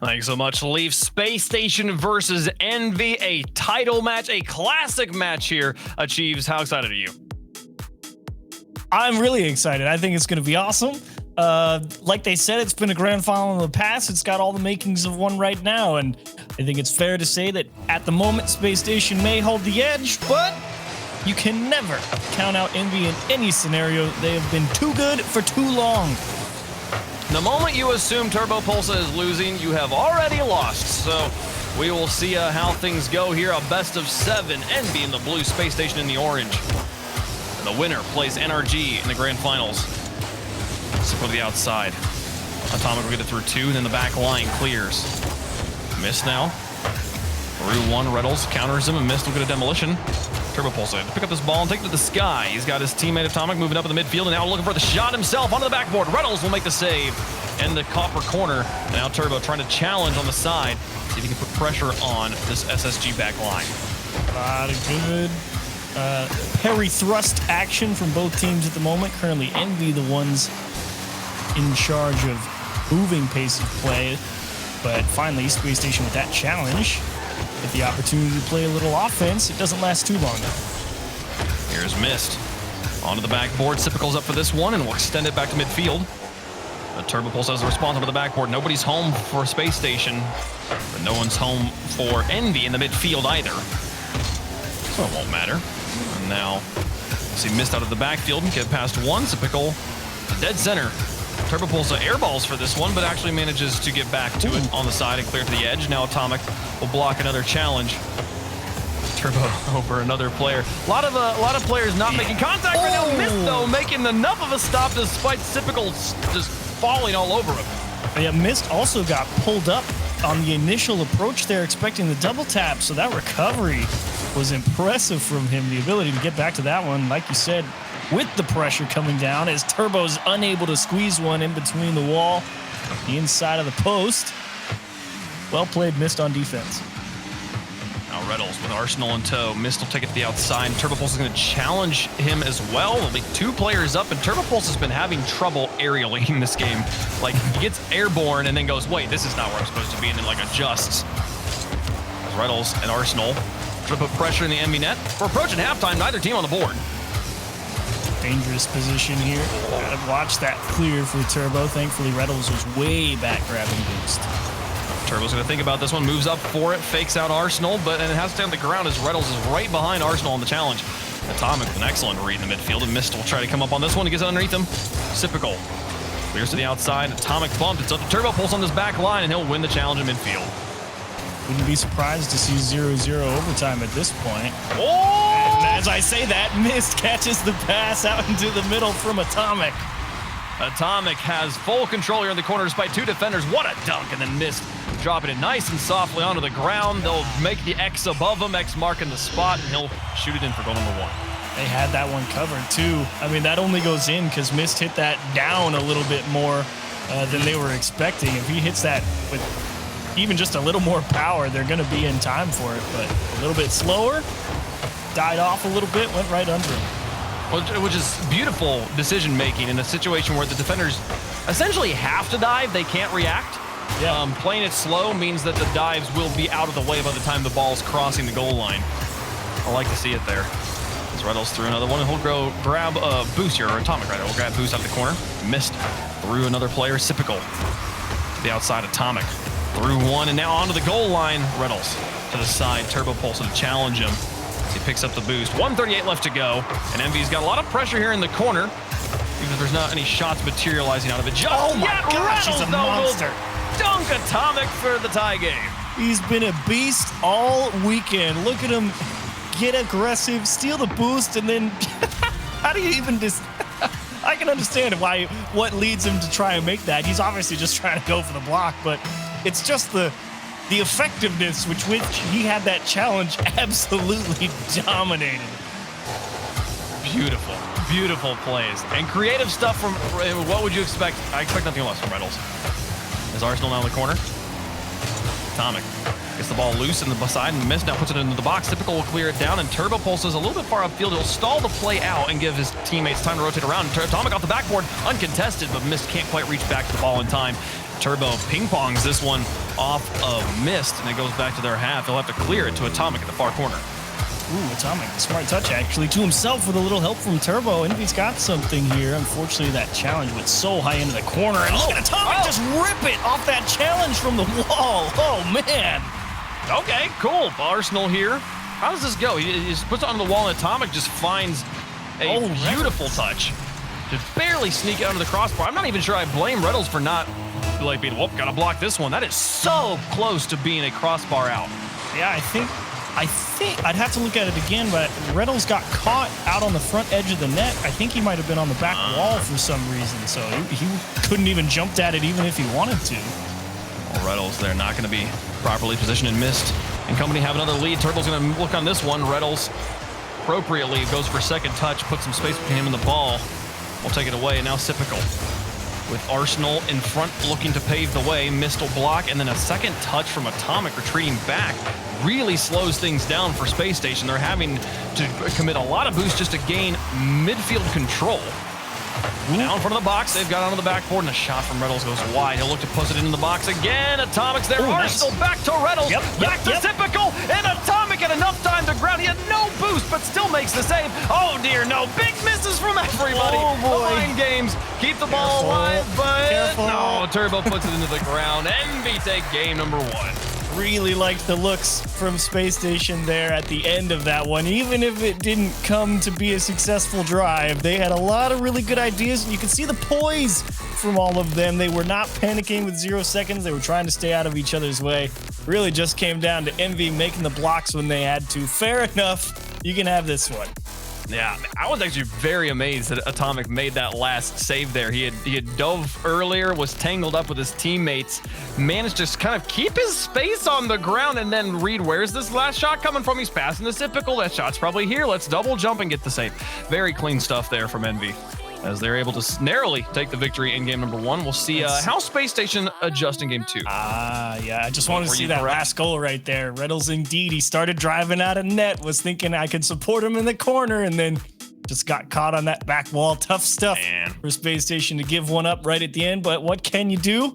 Thanks so much, Leaf. Spacestation versus EnVy, a title match, a classic match here. Achieves, how excited are you? I'm really excited. I think it's going to be awesome. Like they said, it's been a grand final in the past. It's got all the makings of one right now, and I think it's fair to say that at the moment, Spacestation may hold the edge, but you can never count out EnVy in any scenario. They have been too good for too long. The moment you assume Turbopulsa is losing, you have already lost. So we will see how things go here. A best of 7, EnVy in the blue, Spacestation in the orange. And the winner plays NRG in the grand finals. Simple to the outside. Atomic will get it through 2, then the back line clears. Mist now. Through 1, Reynolds counters him, and Mist will get a demolition. Turbopulsa to pick up this ball and take it to the sky. He's got his teammate Atomic moving up in the midfield, and now looking for the shot himself onto the backboard. Reynolds will make the save in the copper corner. And now Turbo trying to challenge on the side. See if he can put pressure on this SSG back line. A lot of good parry thrust action from both teams at the moment. Currently EnVy the ones in charge of moving pace of play. But finally, Spacestation with that challenge. Get the opportunity to play a little offense. It doesn't last too long, though. Here's Mist. Onto the backboard. Sipicle's up for this one, and we'll extend it back to midfield. Turbopulsa has the response onto the backboard. Nobody's home for Spacestation, but no one's home for EnVy in the midfield either. So it won't matter. And now, see Mist out of the backfield and get past one. Sipicle, dead center. Turbopulsa airballs for this one, but actually manages to get back to it on the side and clear to the edge. Now Atomic will block another challenge. Turbo over another player. A lot of players not making contact right now. Mist though making enough of a stop despite Sipicle just falling all over him. Yeah, Mist also got pulled up on the initial approach there, expecting the double tap. So that recovery was impressive from him. The ability to get back to that one, like you said, with the pressure coming down as Turbo's unable to squeeze one in between the wall, the inside of the post. Well played, Mist on defense. Now Reynolds with Arsenal in tow. Mist will take it to the outside, and Turbopulsa is going to challenge him as well. There'll be 2 players up, and Turbopulsa has been having trouble aerialing in this game. Like, he gets airborne and then goes, wait, this is not where I'm supposed to be, and then like adjusts. As Reynolds and Arsenal try to put pressure in the EnVy net. We're approaching halftime, neither team on the board. Dangerous position here. Gotta watch that clear for Turbo. Thankfully, Reynolds was way back grabbing boost. Turbo's going to think about this one, moves up for it, fakes out Arsenal, and it has to stay on the ground as Reynolds is right behind Arsenal on the challenge. Atomic with an excellent read in the midfield, and Mist will try to come up on this one. He gets underneath him. Sipicle clears to the outside. Atomic bumped. It's up to Turbopulsa on this back line, and he'll win the challenge in midfield. Wouldn't be surprised to see 0-0 overtime at this point. Oh! And as I say that, Mist catches the pass out into the middle from Atomic. Atomic has full control here in the corner despite 2 defenders. What a dunk, and then Mist dropping it nice and softly onto the ground. They'll make the X above him, X marking the spot, and he'll shoot it in for goal number 1. They had that one covered too. I mean, that only goes in because Mist hit that down a little bit more than they were expecting. If he hits that with even just a little more power, they're going to be in time for it, but a little bit slower, died off a little bit, went right under him. Which is beautiful decision making in a situation where the defenders essentially have to dive, they can't react. Yeah. Playing it slow means that the dives will be out of the way by the time the ball's crossing the goal line. I like to see it there. As Reynolds through another one, and he'll grab a boost here, or Atomic rather. We'll grab boost out of the corner. Missed through another player, Sipicle. To the outside, Atomic. Through one, and now onto the goal line. Reynolds to the side, Turbopulsa to challenge him. He picks up the boost. 1:38 left to go, and EnVy's got a lot of pressure here in the corner, even if there's not any shots materializing out of it. Oh my gosh, he's a monster. Dunk Atomic for the tie game. He's been a beast all weekend. Look at him get aggressive, steal the boost, and then how do you even just... I can understand what leads him to try and make that. He's obviously just trying to go for the block, but it's just the effectiveness with which he had that challenge absolutely dominated. Beautiful, beautiful plays. And creative stuff from, what would you expect? I expect nothing less from Reynolds. Is Arsenal now in the corner? Atomic gets the ball loose in the side and Mist now puts it into the box. Typical will clear it down, and Turbopulsa is a little bit far upfield. He'll stall the play out and give his teammates time to rotate around. Atomic off the backboard, uncontested, but Mist can't quite reach back to the ball in time. Turbo ping-pongs this one off of Mist, and it goes back to their half. They'll have to clear it to Atomic in the far corner. Ooh, Atomic, smart touch actually to himself with a little help from Turbo. EnVy's got something here. Unfortunately, that challenge went so high into the corner. And look at Atomic just rip it off that challenge from the wall. Oh, man. Okay, cool. Arsenal here. How does this go? He just puts it on the wall, and Atomic just finds a beautiful touch to barely sneak out of the crossbar. I'm not even sure I blame Reynolds for not like being, whoop, gotta block this one. That is so close to being a crossbar out. Yeah, I think I'd have to look at it again, but Reynolds got caught out on the front edge of the net. I think he might have been on the back wall for some reason, so he couldn't even jump at it even if he wanted to. Well, Reynolds, they're not going to be properly positioned in Mist. And company have another lead. Turbo's going to look on this one. Reynolds appropriately goes for second touch, puts some space between him and the ball. We'll take it away, and now Sipical. With Arsenal in front looking to pave the way, Mist will block, and then a second touch from Atomic retreating back really slows things down for Space Station. They're having to commit a lot of boost just to gain midfield control. Now in front of the box, they've got onto the backboard, and a shot from Reynolds goes wide. He'll look to push it into the box again. Atomic's there. Arsenal back to Reynolds. Back to Typical. And Atomic had enough time to ground. He had no boost, but still makes the save. Oh, dear, no. Big misses from everybody. Oh, boy. The line games keep the ball alive, but no. Turbo puts it into the ground. EnVy take game number 1. Really liked the looks from Space Station there at the end of that one. Even if it didn't come to be a successful drive, they had a lot of really good ideas, and you can see the poise from all of them. They were not panicking with 0 seconds. They were trying to stay out of each other's way. Really just came down to EnVy making the blocks when they had to. Fair enough. You can have this one. Yeah, I was actually very amazed that Atomic made that last save there. He had dove earlier, was tangled up with his teammates, managed to kind of keep his space on the ground, and then read, where's this last shot coming from? He's passing the Sipical. That shot's probably here. Let's double jump and get the save. Very clean stuff there from EnVy, as they're able to narrowly take the victory in game number 1. We'll see how Space Station adjust in game 2. Yeah, I just wanted to see that last goal right there. Reynolds, indeed, he started driving out of net, was thinking I could support him in the corner, and then just got caught on that back wall. Tough stuff for Space Station to give one up right at the end, but what can you do?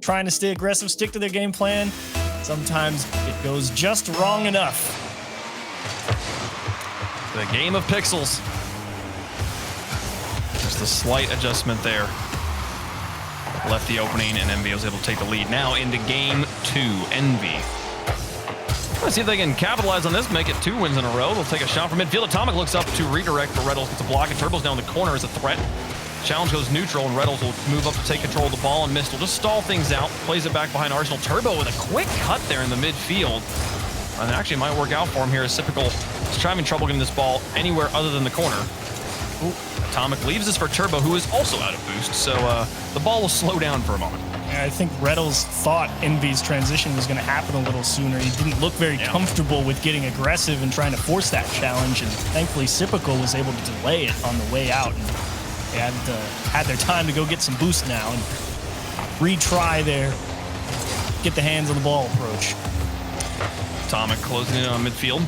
Trying to stay aggressive, stick to their game plan. Sometimes it goes just wrong enough. The game of pixels. Just a slight adjustment there. Left the opening, and EnVy was able to take the lead. Now into game 2, EnVy. Let's see if they can capitalize on this, make it 2 wins in a row. They'll take a shot from midfield. Atomic looks up to redirect, but Reynolds gets a block, and Turbo's down the corner as a threat. Challenge goes neutral, and Reynolds will move up to take control of the ball, and Mist will just stall things out, plays it back behind Arsenal. Turbo with a quick cut there in the midfield. And actually might work out for him here as Sipical is having trouble getting this ball anywhere other than the corner. Ooh, Atomic leaves this for Turbo, who is also out of boost, so the ball will slow down for a moment. Yeah, I think Reynolds thought EnVy's transition was going to happen a little sooner. He didn't look very comfortable with getting aggressive and trying to force that challenge, and thankfully Sipical was able to delay it on the way out. And they had their time to go get some boost now and retry their get the hands on the ball approach. Atomic closing in on midfield.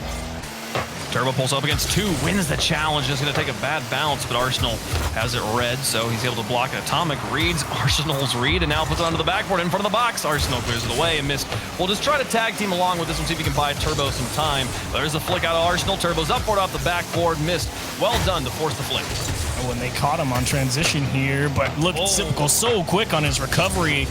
Turbo pulls up against 2, wins the challenge. It's going to take a bad bounce, but Arsenal has it red, so he's able to block it. Atomic reads Arsenal's read and now puts it onto the backboard in front of the box. Arsenal clears it away and Mist. We'll just try to tag team along with this one, see if we can buy Turbo some time. There's a flick out of Arsenal. Turbo's up for it off the backboard. Mist, well done to force the flick. When they caught him on transition here, but look at Sipical so quick on his recovery.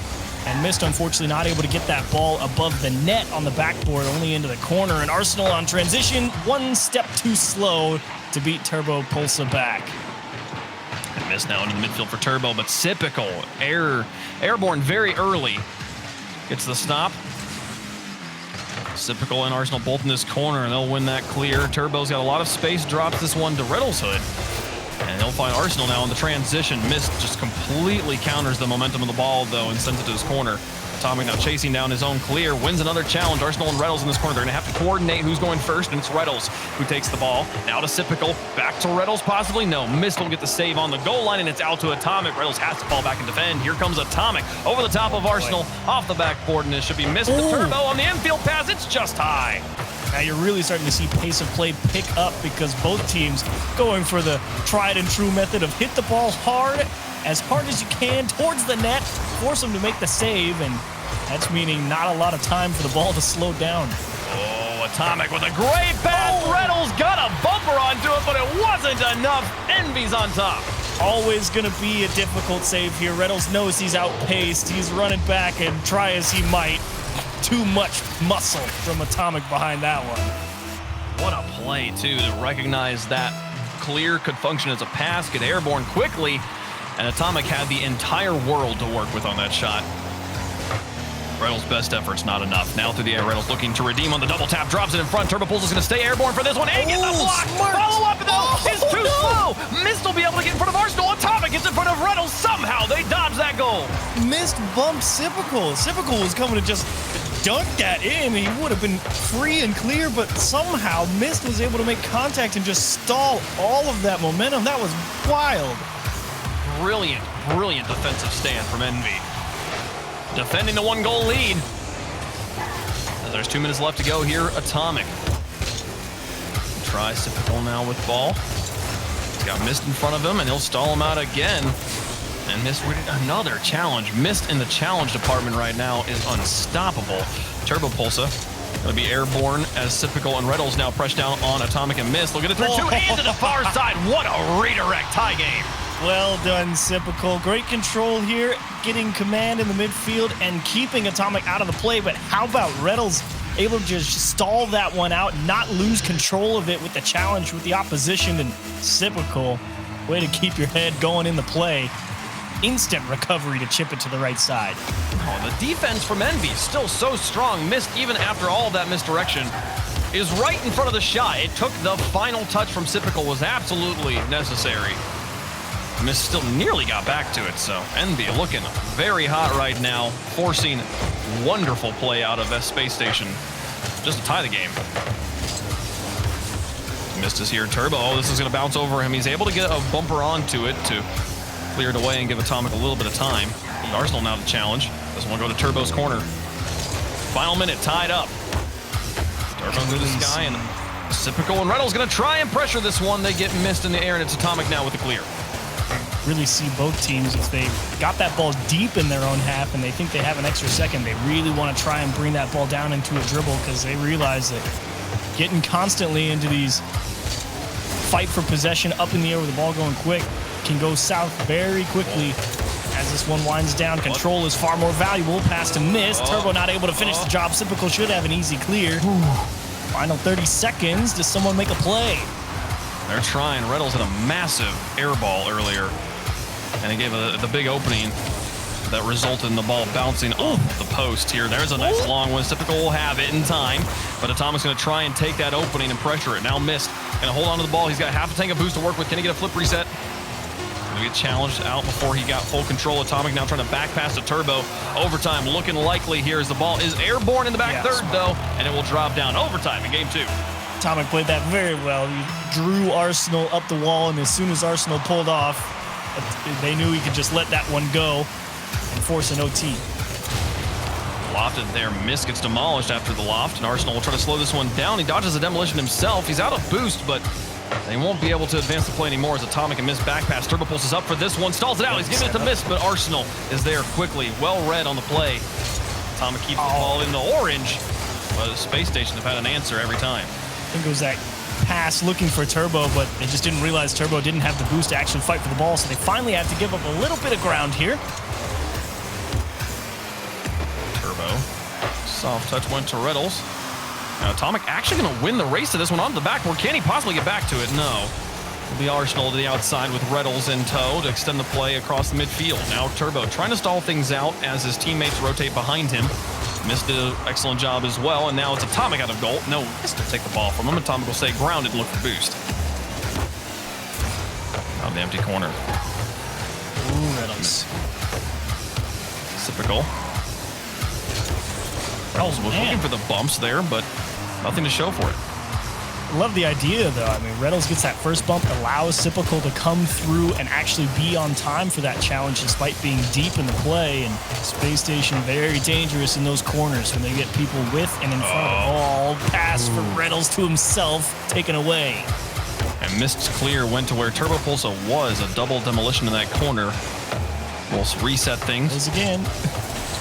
And Mist, unfortunately, not able to get that ball above the net on the backboard, only into the corner. And Arsenal on transition, one step too slow to beat Turbo Pulsa back. And Mist now into the midfield for Turbo, but Sipical, airborne very early. Gets the stop. Sipical and Arsenal both in this corner, and they'll win that clear. Turbo's got a lot of space, drops this one to Reynolds Hood. And he'll find Arsenal now in the transition. Mist just completely counters the momentum of the ball, though, and sends it to his corner. Atomic now chasing down his own clear, wins another challenge. Arsenal and Reynolds in this corner. They're going to have to coordinate who's going first, and it's Reynolds who takes the ball. Now to Sipical, back to Reynolds possibly. No, Mist will get the save on the goal line, and it's out to Atomic. Reynolds has to fall back and defend. Here comes Atomic over the top of Arsenal, off the backboard, and it should be Mist to Turbo on the infield pass. It's just high. Now you're really starting to see pace of play pick up because both teams going for the tried and true method of hit the ball hard as you can towards the net, force them to make the save, and That's meaning not a lot of time for the ball to slow down. Oh, Atomic with a great pass. Reynolds got a bumper onto it, but it wasn't enough. EnVy's on top. Always going to be a difficult save here. Reynolds knows he's outpaced. He's running back, and try as he might, too much muscle from Atomic behind that one. What a play, too, to recognize that clear could function as a pass, get airborne quickly, and Atomic had the entire world to work with on that shot. Reynolds' best effort's not enough. Now through the air, Reynolds looking to redeem on the double tap, drops it in front. Turbo Pulse is going to stay airborne for this one and get the block. Smart. Follow up, though, is too slow. Mist will be able to get in front of Arsenal. Atomic is in front of Reynolds. Somehow they dodge that goal. Mist bumped Sipical. Sipical was coming to just dunk that in. He would have been free and clear, but somehow Mist was able to make contact and just stall all of that momentum. That was wild. Brilliant, brilliant defensive stand from EnVy. Defending the 1-goal lead. As there's 2 minutes left to go here, Atomic tries Typical now with ball. He's got Mist in front of him, and he'll stall him out again. And Mist with another challenge. Mist in the challenge department right now is unstoppable. Turbo Pulsa going to be airborne as Typical and Reynolds now press down on Atomic and Mist. Look at it through two and to the far side. What a redirect tie game. Well done, Sipical. Great control here, getting command in the midfield and keeping Atomic out of the play. But how about Reynolds able to just stall that one out, not lose control of it with the challenge with the opposition? And Sipical, way to keep your head going in the play. Instant recovery to chip it to the right side. Oh, the defense from EnVy still so strong. Mist, even after all of that misdirection, is right in front of the shot. It took the final touch from Sipical was absolutely necessary. Mist still nearly got back to it, so EnVy looking very hot right now, forcing wonderful play out of Spacestation just to tie the game. Mist is here, Turbo. Oh, this is going to bounce over him. He's able to get a bumper onto it to clear it away and give Atomic a little bit of time. Arsenal now to challenge. Doesn't want to go to Turbo's corner. Final minute, tied up. Turbo through the sky, and Sipical and Reynolds going to try and pressure this one. They get Mist in the air, and it's Atomic now with the clear. Really see both teams, if they got that ball deep in their own half and they think they have an extra second, they really want to try and bring that ball down into a dribble, because they realize that getting constantly into these fight for possession up in the air with the ball going quick can go south very quickly. As this one winds down, control is far more valuable. Pass to Mist. Turbo not able to finish the job. Sipical should have an easy clear. Final 30 seconds. Does someone make a play? They're trying. Reynolds had a massive air ball earlier, and he gave the big opening that resulted in the ball bouncing off the post here. There's a nice long one. Typical will have it in time, but Atomic's going to try and take that opening and pressure it. Now Mist going to hold on to the ball. He's got half a tank of boost to work with. Can he get a flip reset? Going to get challenged out before he got full control. Atomic now trying to back pass to Turbo. Overtime looking likely here as the ball is airborne in the back third, though, and it will drop down. Overtime in game 2. Atomic played that very well. He drew Arsenal up the wall, and as soon as Arsenal pulled off, they knew he could just let that one go and force an OT. Lofted there. Mist gets demolished after the loft, and Arsenal will try to slow this one down. He dodges the demolition himself. He's out of boost, but they won't be able to advance the play anymore as Atomic and Mist back pass. Turbo Pulse is up for this one. Stalls it out. He's giving it to Mist, but Arsenal is there quickly. Well read on the play. Atomic keeps the ball in the orange, but Space Station have had an answer every time. I think it was that pass looking for Turbo, but they just didn't realize Turbo didn't have the boost to actually fight for the ball, so they finally had to give up a little bit of ground here. Turbo. Soft touch went to Reynolds. Now Atomic actually going to win the race to this one on the backboard. Can he possibly get back to it? No. It'll be Arsenal to the outside with Reynolds in tow to extend the play across the midfield. Now Turbo trying to stall things out as his teammates rotate behind him. Mist did an excellent job as well, and now it's Atomic out of goal. No, Mist will take the ball from him. Atomic will stay grounded and look for boost. Out the empty corner. Ooh, Reynolds. Typical. Reynolds was looking for the bumps there, but nothing to show for it. I love the idea, though. I mean, Reynolds gets that first bump, allows Sipical to come through and actually be on time for that challenge despite being deep in the play. And Space Station very dangerous in those corners when they get people with and in front of the ball. Pass for Reynolds to himself, taken away. And Mist's clear went to where Turbo Pulsa was. A double demolition in that corner. We'll reset things. Goes again.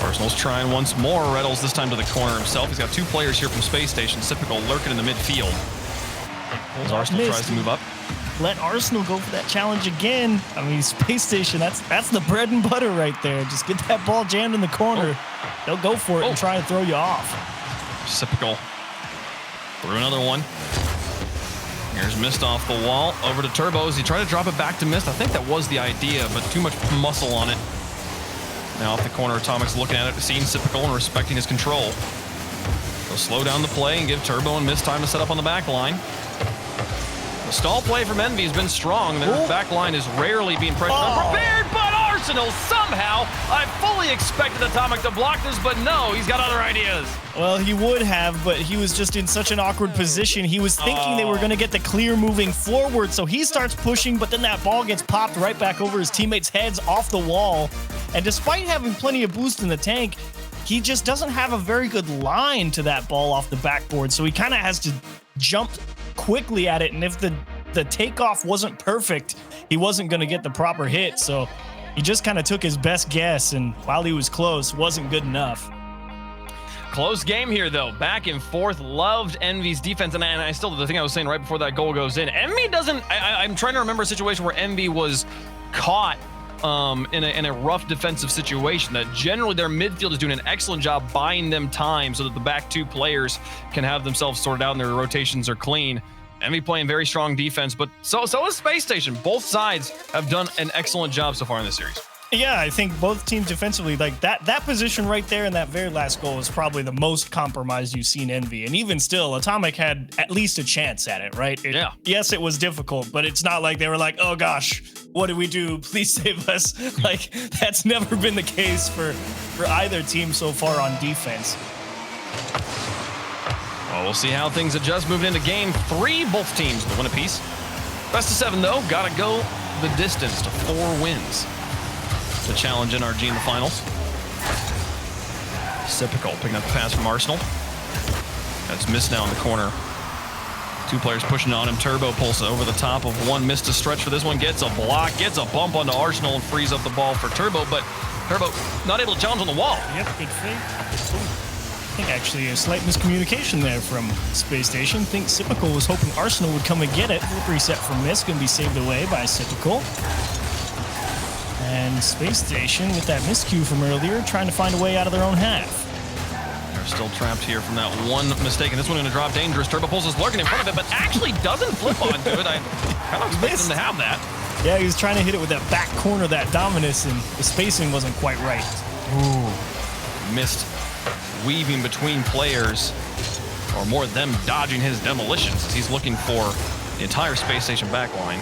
Arsenal's trying once more. Reynolds this time to the corner himself. He's got 2 players here from Space Station. Typical lurking in the midfield. As Arsenal tries to move up. Let Arsenal go for that challenge again. I mean, Space Station, that's the bread and butter right there. Just get that ball jammed in the corner. They'll go for it and try and throw you off. Typical. Through another one. Here's Mist off the wall. Over to Turbo as he tried to drop it back to Mist. I think that was the idea, but too much muscle on it. Now off the corner, Atomic's looking at it, seeing Typical and respecting his control. He'll slow down the play and give Turbo and Mist time to set up on the back line. The stall play from EnVy has been strong. Their back line is rarely being prepared, but Arsenal somehow, I fully expected Atomic to block this, but no, he's got other ideas. Well, he would have, but he was just in such an awkward position. He was thinking they were going to get the clear moving forward, so he starts pushing, but then that ball gets popped right back over his teammates' heads off the wall. And despite having plenty of boost in the tank, he just doesn't have a very good line to that ball off the backboard, so he kind of has to jump quickly at it, and if the takeoff wasn't perfect, he wasn't going to get the proper hit, so he just kind of took his best guess, and while he was close, wasn't good enough. Close game here, though. Back and forth. Loved EnVy's defense, and I still, the thing I was saying right before that goal goes in, EnVy doesn't, I'm trying to remember a situation where EnVy was caught in a rough defensive situation, that generally their midfield is doing an excellent job buying them time so that the back 2 players can have themselves sorted out and their rotations are clean. EnVy playing very strong defense, but so is Space Station. Both sides have done an excellent job so far in this series. Yeah, I think both teams defensively, like that position right there in that very last goal is probably the most compromised you've seen EnVy. And even still, Atomic had at least a chance at it, right? Yeah. Yes, it was difficult, but it's not like they were like, oh gosh, what do we do? Please save us. Like, that's never been the case for either team so far on defense. Well, we'll see how things adjust. Moving into game 3, both teams will win a piece. Best of 7, though. Gotta go the distance to 4 wins to challenge NRG in the finals. Typical picking up the pass from Arsenal. That's Mist now in the corner. 2 players pushing on him. Turbo pulls over the top of one. Missed a stretch for this one. Gets a block. Gets a bump onto Arsenal and frees up the ball for Turbo, but Turbo not able to challenge on the wall. Yep, good fake. I think actually a slight miscommunication there from Space Station. I think Sipical was hoping Arsenal would come and get it. Flip reset from Mist, going to be saved away by Sipical. And Space Station with that miscue from earlier, trying to find a way out of their own half. They're still trapped here from that one mistake, and this one going to drop dangerous. Turbo pulls is lurking in front of it, but actually doesn't flip onto it. I kind of expected him to have that. Yeah, he was trying to hit it with that back corner, that Dominus, and the spacing wasn't quite right. Ooh. Missed weaving between players, or more them dodging his demolitions as he's looking for the entire Space Station backline.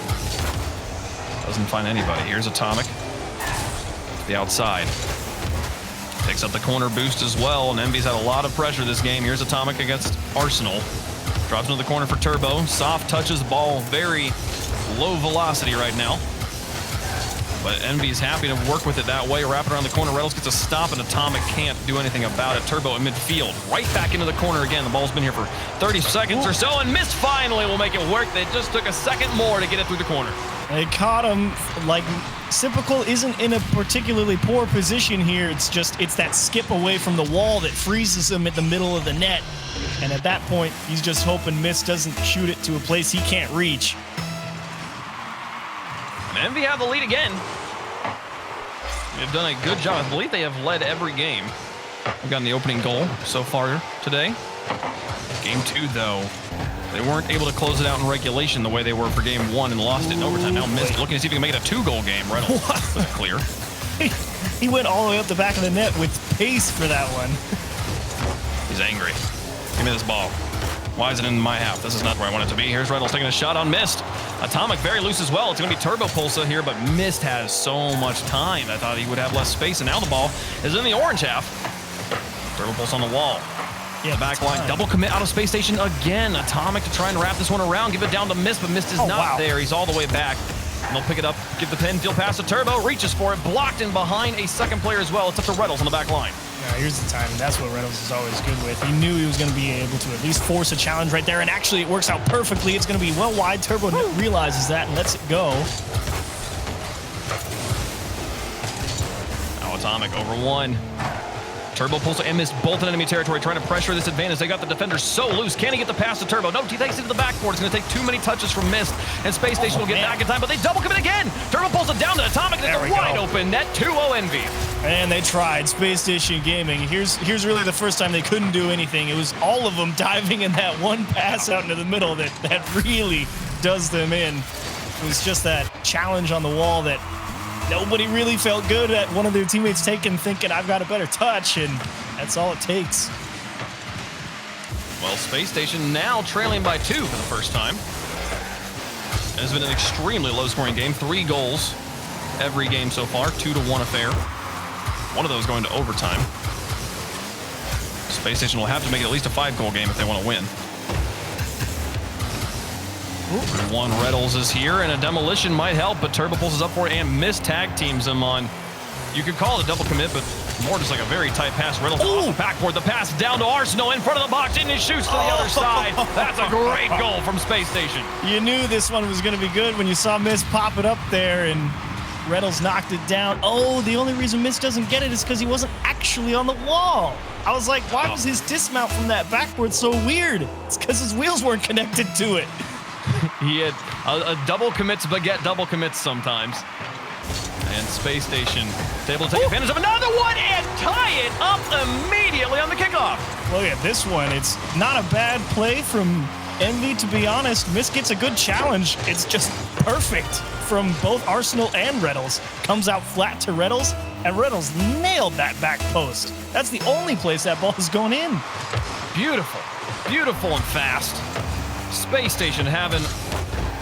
Doesn't find anybody. Here's Atomic. The outside. Picks up the corner boost as well, and EnVy's had a lot of pressure this game. Here's Atomic against Arsenal. Drops into the corner for Turbo. Soft touches the ball, very low velocity right now. But EnVy's happy to work with it that way. Wrap it around the corner. Reynolds gets a stop, and Atomic can't do anything about it. Turbo in midfield. Right back into the corner again. The ball's been here for 30 seconds or so, and Mist finally will make it work. They just took a second more to get it through the corner. They caught him. Like, Sipical isn't in a particularly poor position here. It's that skip away from the wall that freezes him at the middle of the net. And at that point, he's just hoping Mist doesn't shoot it to a place he can't reach. And EnVy have the lead again. They've done a good job. I believe they have led every game. We've gotten the opening goal so far today. Game 2, though, they weren't able to close it out in regulation the way they were for game 1 and lost it in overtime. Now Mist looking to see if he can make it a 2-goal game. Reynolds was clear. He went all the way up the back of the net with pace for that one. He's angry. Give me this ball. Why is it in my half? This is not where I want it to be. Here's Reynolds taking a shot on Mist. Atomic very loose as well. It's going to be Turbo Pulsa here, but Mist has so much time. I thought he would have less space, and now the ball is in the orange half. Turbo Pulse on the wall. Yeah, the back line. Double commit out of Space Station again. Atomic to try and wrap this one around. Give it down to Mist, but Mist is not there. He's all the way back. And they'll pick it up. Give the infield pass to Turbo. Reaches for it. Blocked in behind a second player as well. It's up to Reynolds on the back line. Here's the timing. That's what Reynolds is always good with. He knew he was going to be able to at least force a challenge right there, and actually it works out perfectly. It's going to be well wide. Turbo realizes that and lets it go. Now Atomic over one. Turbo pulls and missed both in enemy territory, trying to pressure this advantage. They got the defender so loose. Can he get the pass to Turbo? No, he takes it to the backboard. It's going to take too many touches from Mist, and Space Station will get back in time, but they double commit again. Turbo pulls it down to Atomic, and it's a wide open net. 2-0 EnVy. And they tried. Space Station Gaming. Here's really the first time they couldn't do anything. It was all of them diving in that one pass out into the middle that really does them in. It was just that challenge on the wall that nobody really felt good at one of their teammates taking, thinking, I've got a better touch, and that's all it takes. Well, Space Station now trailing by 2 for the first time. It has been an extremely low-scoring game. 3 goals every game so far, 2-1 affair. One of those going to overtime. Space Station will have to make it at least a 5-goal game if they want to win. One Reddles is here, and a demolition might help, but Turbo pulls up for it and Mist tag teams him on. You could call it a double commit, but more just like a very tight pass. Reddles off the backboard, the pass down to Arsenal in front of the box, and he shoots to the other side. That's a great goal from Space Station. You knew this one was going to be good when you saw Mist pop it up there, and Reddles knocked it down. Oh, the only reason Mist doesn't get it is because he wasn't actually on the wall. I was like, why was his dismount from that backboard so weird? It's because his wheels weren't connected to it. He had a double commits, but get double commits sometimes. And Space Station is able to take advantage of another one and tie it up immediately on the kickoff. Look at this one. It's not a bad play from EnVy, to be honest. Mist gets a good challenge. It's just perfect from both Arsenal and Reddles. Comes out flat to Reddles, and Reddles nailed that back post. That's the only place that ball is going in. Beautiful, beautiful and fast. Space Station having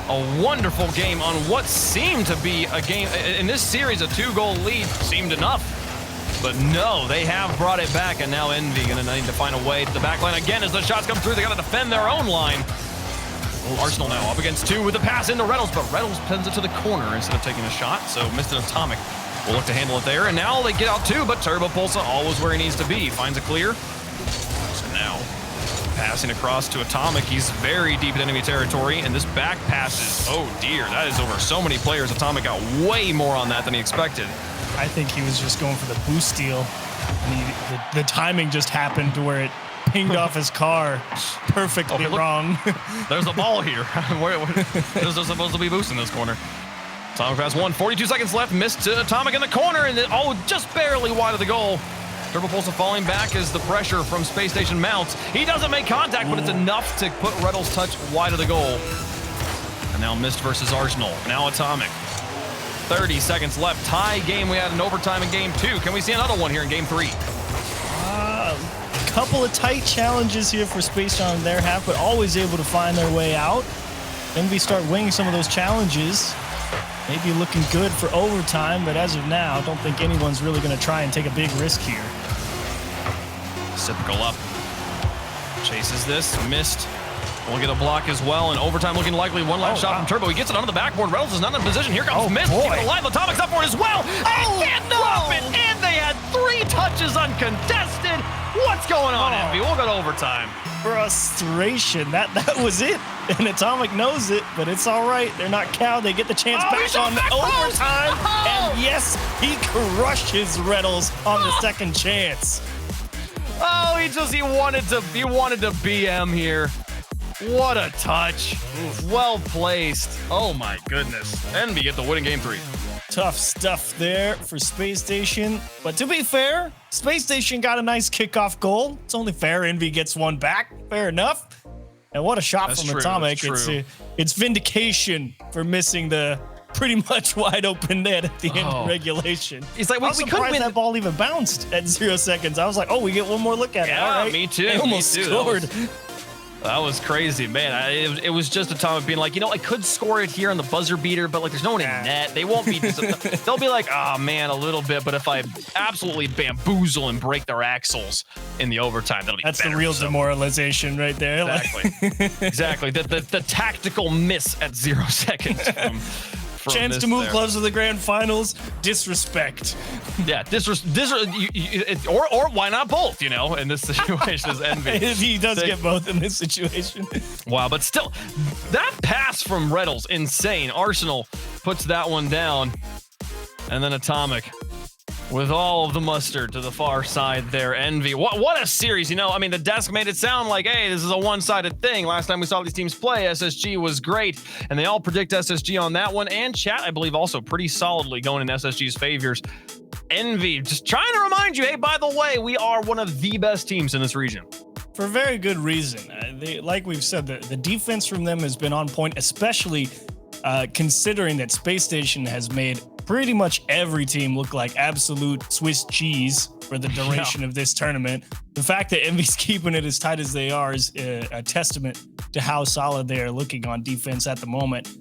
a wonderful game on what seemed to be a game. In this series, a 2-goal lead seemed enough. But no, they have brought it back, and now EnVy going to need to find a way to the back line again as the shots come through. They got to defend their own line. Arsenal now up against 2 with the pass into Reddles, but Reddles pins it to the corner instead of taking a shot, so missed an Atomic. Will look to handle it there, and now they get out 2, but Turbo Pulsa always where he needs to be. Finds a clear. So now passing across to Atomic. He's very deep in enemy territory, and this back pass is, oh dear, that is over so many players. Atomic got way more on that than he expected. I think he was just going for the boost steal. The timing just happened to where it pinged off his car perfectly wrong. There's a ball here. There's supposed to be boost in this corner. Atomic pass 1, 42 seconds left. Missed to Atomic in the corner, and then, just barely wide of the goal. Turbo Pulsa falling back as the pressure from Space Station mounts. He doesn't make contact, but it's enough to put Reddles' touch wide of the goal. And now Mist versus Arsenal. Now Atomic. 30 seconds left. Tie game. We had an overtime in game 2. Can we see another one here in game 3? Couple of tight challenges here for Space on their half, but always able to find their way out. EnVy start winning some of those challenges. Maybe looking good for overtime, but as of now, I don't think anyone's really going to try and take a big risk here. Cyclical up. Chases this. Missed. We'll get a block as well, and overtime looking likely. One last shot from Turbo. He gets it onto the backboard. Reynolds is not in position. Here comes Mist. Keep it alive. Atomic's up for it as well. And drop it. And they had 3 touches uncontested. What's going on, EnVy? We'll go to overtime. Frustration. That was it. And Atomic knows it, but it's all right. They're not cowed. They get the chance back on overtime. And yes, he crushes Reddles on the second chance. Oh, he wanted to BM here. What a touch. Well placed. Oh my goodness. EnVy get the win in game 3. Tough stuff there for Space Station. But to be fair, Space Station got a nice kickoff goal. It's only fair EnVy gets one back. Fair enough. And what a shot from Atomic. It's vindication for missing the pretty much wide open net at the end of regulation. It's like we couldn't win. That ball even bounced at 0 seconds. I was like, oh, we get one more look at it. Yeah, all right. Me too. They almost scored. That was crazy, man. It was just Atomic being like, I could score it here on the buzzer beater, but like, there's no one in net. They won't be. They'll be like, oh man, a little bit. But if I absolutely bamboozle and break their axles in the overtime, that'll be That's better. The real demoralization right there. Exactly. Exactly. The tactical miss at 0 seconds. Chance to move close to the grand finals. Disrespect. Yeah, or why not both? In this situation as EnVy. He does get both in this situation. Wow, but still, that pass from Reddles, insane. Arsenal puts that one down, and then Atomic with all of the mustard to the far side there. EnVy. What a series. You know, I mean, the desk made it sound like, hey, this is a one-sided thing. Last time we saw these teams play, SSG was great, and they all predict SSG on that one. And chat, I believe, also pretty solidly going in SSG's favors. EnVy, just trying to remind you, hey, by the way, we are one of the best teams in this region. For very good reason. Like we've said, the defense from them has been on point, especially considering that Spacestation has made pretty much every team look like absolute Swiss cheese for the duration of this tournament. The fact that EnVy's keeping it as tight as they are is a testament to how solid they are looking on defense at the moment.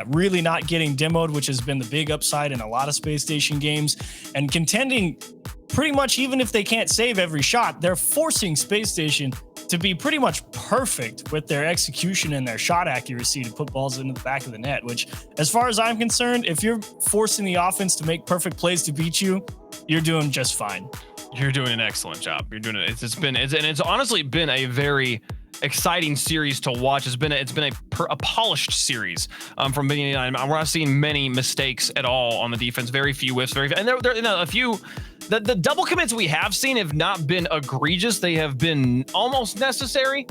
Really not getting demoed, which has been the big upside in a lot of Space Station games, and contending pretty much even if they can't save every shot, they're forcing Space Station to be pretty much perfect with their execution and their shot accuracy to put balls into the back of the net, which, as far as I'm concerned, if you're forcing the offense to make perfect plays to beat you, you're doing just fine. You're doing an excellent job. You're doing it. It's honestly been a very exciting series to watch. It's been a polished series from beginning to end. We're not seeing many mistakes at all on the defense. Very few whiffs. And there you know, a few. The double commits we have seen have not been egregious. They have been almost necessary.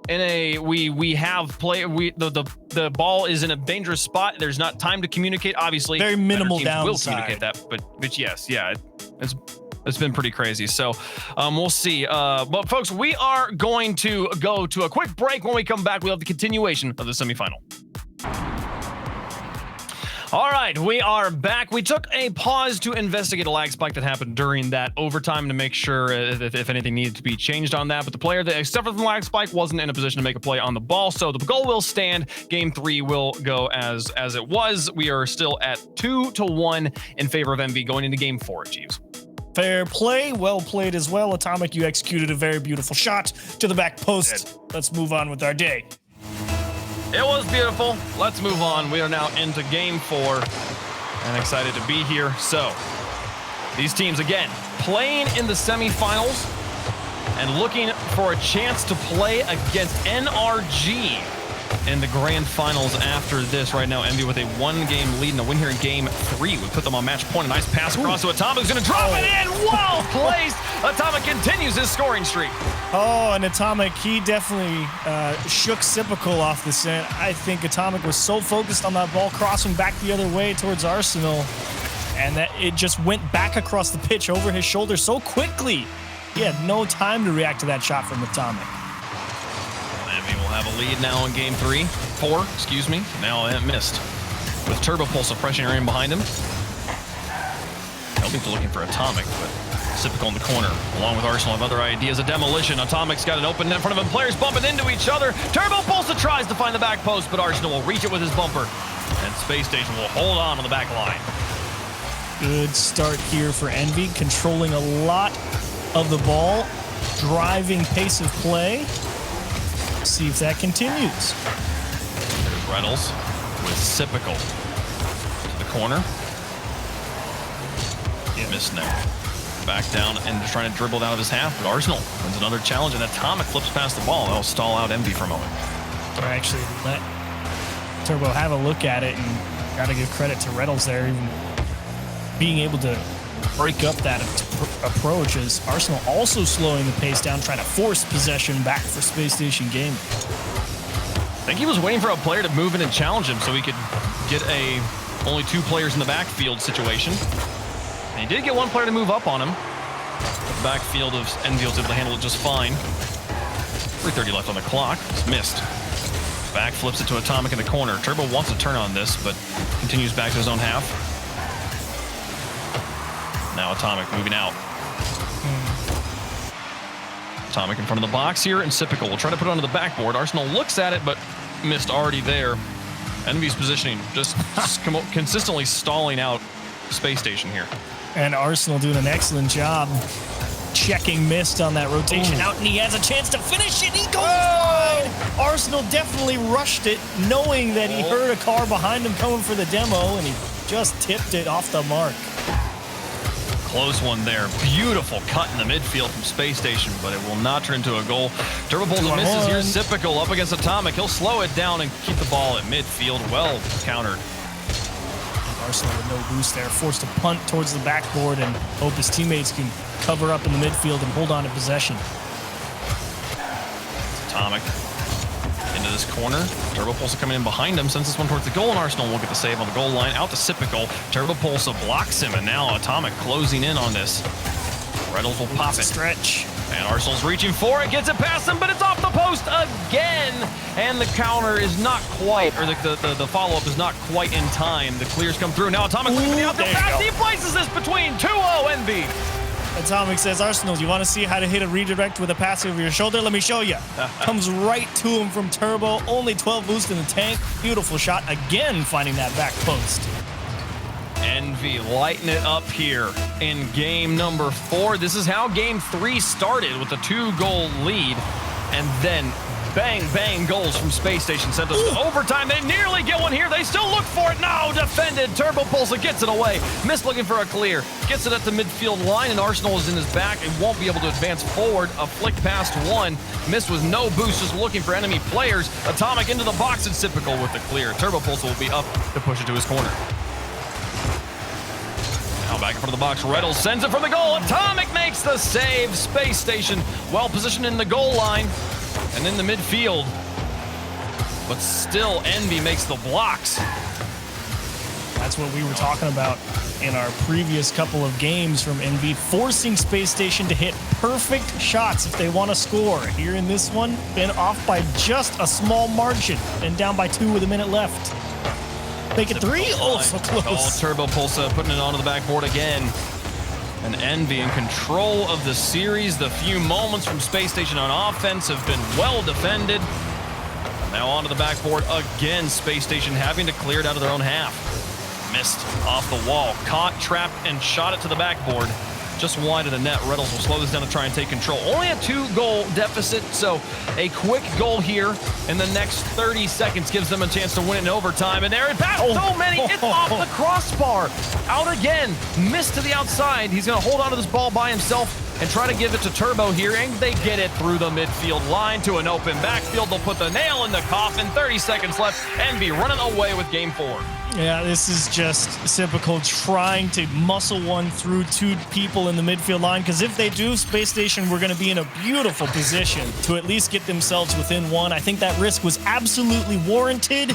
We have play. The ball is in a dangerous spot. There's not time to communicate. Obviously, very minimal downside. Will communicate that, but yes, yeah, it's been pretty crazy. So we'll see. But folks, we are going to go to a quick break. When we come back, we'll have the continuation of the semifinal. All right, we are back. We took a pause to investigate a lag spike that happened during that overtime to make sure if anything needed to be changed on that. But the player that suffered from the lag spike wasn't in a position to make a play on the ball, so the goal will stand. Game 3 will go as it was. We are still at 2-1 in favor of EnVy going into Game 4, Jeeves. Fair play, well played as well. Atomic, you executed a very beautiful shot to the back post. Let's move on with our day. It was beautiful. Let's move on. We are now into Game 4 and excited to be here. So, these teams, again, playing in the semifinals and looking for a chance to play against NRG in the grand finals after this. Right now, EnVy with a 1-game lead and a win here in Game 3 would put them on match point. A nice pass across to Atomic, who's going to drop it in. Well placed. Atomic continues his scoring streak. Oh, and Atomic, he definitely shook Sipical off the scent. I think Atomic was so focused on that ball crossing back the other way towards Arsenal, and that it just went back across the pitch over his shoulder so quickly. He had no time to react to that shot from Atomic. EnVy will have a lead now in Game 4, excuse me. Now it missed. With Turbo Pulse pressing in behind him. Elby's looking for Atomic, but Sipical in the corner, along with Arsenal have other ideas. A demolition. Atomic's got an open net in front of him. Players bumping into each other. Turbo Pulse tries to find the back post, but Arsenal will reach it with his bumper. And Space Station will hold on the back line. Good start here for EnVy, controlling a lot of the ball, driving pace of play. See if that continues. There's Reynolds with Sipical to the corner. Missed there. Back down and just trying to dribble out of his half, but Arsenal wins another challenge, and Atomic flips past the ball. That'll stall out EnVy for a moment. Or actually let Turbo have a look at it, and got to give credit to Reynolds there, even being able to break up that approach, as Arsenal also slowing the pace down, trying to force possession back for Space Station Gaming. I think he was waiting for a player to move in and challenge him so he could get a only 2 players in the backfield situation. And he did get 1 player to move up on him. The backfield of EnVy was able to handle it just fine. 3:30 left on the clock. It's missed. Back flips it to Atomic in the corner. Turbo wants to turn on this, but continues back to his own half. Now Atomic moving out. Atomic in front of the box here, and Sipical will try to put it onto the backboard. Arsenal looks at it, but missed already there. EnVy's positioning just consistently stalling out Space Station here. And Arsenal doing an excellent job checking missed on that rotation out, and he has a chance to finish it. He goes wide. Arsenal definitely rushed it, knowing that he heard a car behind him coming for the demo, and he just tipped it off the mark. Close one there. Beautiful cut in the midfield from Space Station, but it will not turn into a goal. Turbo Pulse misses here. Sipical up against Atomic. He'll slow it down and keep the ball at midfield. Well countered. Arsenal with no boost there, forced to punt towards the backboard and hope his teammates can cover up in the midfield and hold on to possession. Atomic into this corner. Turbo Pulsar coming in behind him, sends this one towards the goal, and Arsenal will get the save on the goal line. Out to Sipical. Turbo Pulsar blocks him, and now Atomic closing in on this. Reynolds will pop it. Stretch. And Arsenal's reaching for it, gets it past him, but it's off the post again. And the counter is not quite, or the follow-up is not quite in time. The clears come through. Now Atomic looking for the outfield pass. He places this between 2-0 EnVy. Atomic says, Arsenal, you want to see how to hit a redirect with a pass over your shoulder? Let me show you. Comes right to him from Turbo. Only 12 boost in the tank. Beautiful shot. Again, finding that back post. EnVy lighting it up here in game number 4. This is how game 3 started, with a 2-goal lead. And then bang, bang goals from Spacestation sent us to overtime. They nearly get one here. They still look for it. No, defended. Turbo Pulsar gets it away. Missed looking for a clear. Gets it at the midfield line, and Arsenal is in his back and won't be able to advance forward. A flick past one. Missed with no boost, just looking for enemy players. Atomic into the box, and Sipical with the clear. Turbo Pulsar will be up to push it to his corner. Now back in front of the box, Reynolds sends it from the goal. Atomic makes the save. Spacestation well positioned in the goal line and in the midfield. But still, EnVy makes the blocks. That's what we were talking about in our previous couple of games from EnVy, forcing Spacestation to hit perfect shots if they want to score. Here in this one, been off by just a small margin and down by 2 with a minute left. Make it 3? Oh, so close. Oh, Turbo Pulsar putting it onto the backboard again. And EnVy in control of the series. The few moments from Spacestation on offense have been well defended. Now onto the backboard again. Spacestation having to clear it out of their own half. Missed off the wall. Caught, trapped, and shot it to the backboard. Just wide of the net. Reynolds will slow this down to try and take control. Only a 2-goal deficit, so a quick goal here in the next 30 seconds gives them a chance to win it in overtime. And there it back. So many. It's off the crossbar. Out again. Missed to the outside. He's going to hold on to this ball by himself and try to give it to Turbo here, and they get it through the midfield line to an open backfield. They'll put the nail in the coffin. 30 seconds left. EnVy running away with game 4. Yeah, this is just Sipical trying to muscle one through 2 people in the midfield line, because if they do, Spacestation were going to be in a beautiful position to at least get themselves within 1. I think that risk was absolutely warranted.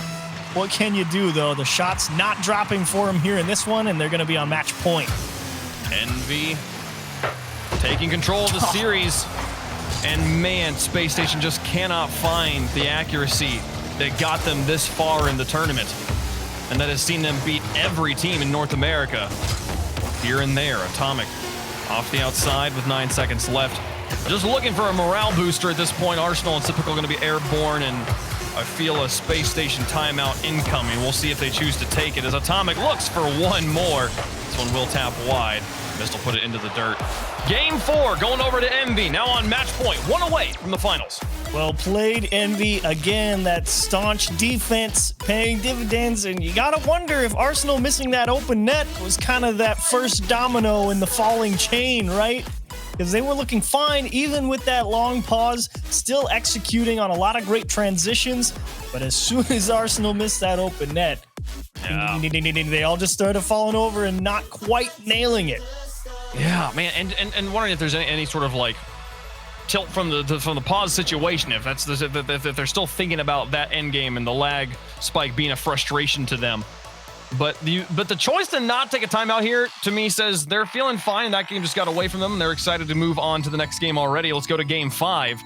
What can you do, though? The shot's not dropping for him here in this one, and they're going to be on match point. EnVy taking control of the series. And man, Spacestation just cannot find the accuracy that got them this far in the tournament, and that has seen them beat every team in North America. Here and there, Atomic off the outside with 9 seconds left. Just looking for a morale booster at this point. Arsenal and Sipical going to be airborne, and I feel a Spacestation timeout incoming. We'll see if they choose to take it as Atomic looks for one more. This one will tap wide. Mist will put it into the dirt. Game 4 going over to EnVy, now on match point, 1 away from the finals. Well played, EnVy. Again, that staunch defense paying dividends, and you gotta wonder if Arsenal missing that open net was kind of that first domino in the falling chain, right? Because they were looking fine even with that long pause, still executing on a lot of great transitions, but as soon as Arsenal missed that open net, they all just started falling over and not quite nailing it. Yeah, man, and wondering if there's any sort of like tilt from the pause situation, if they're still thinking about that end game and the lag spike being a frustration to them. But the choice to not take a timeout here, to me, says they're feeling fine. That game just got away from them, and they're excited to move on to the next game already. Let's go to game 5.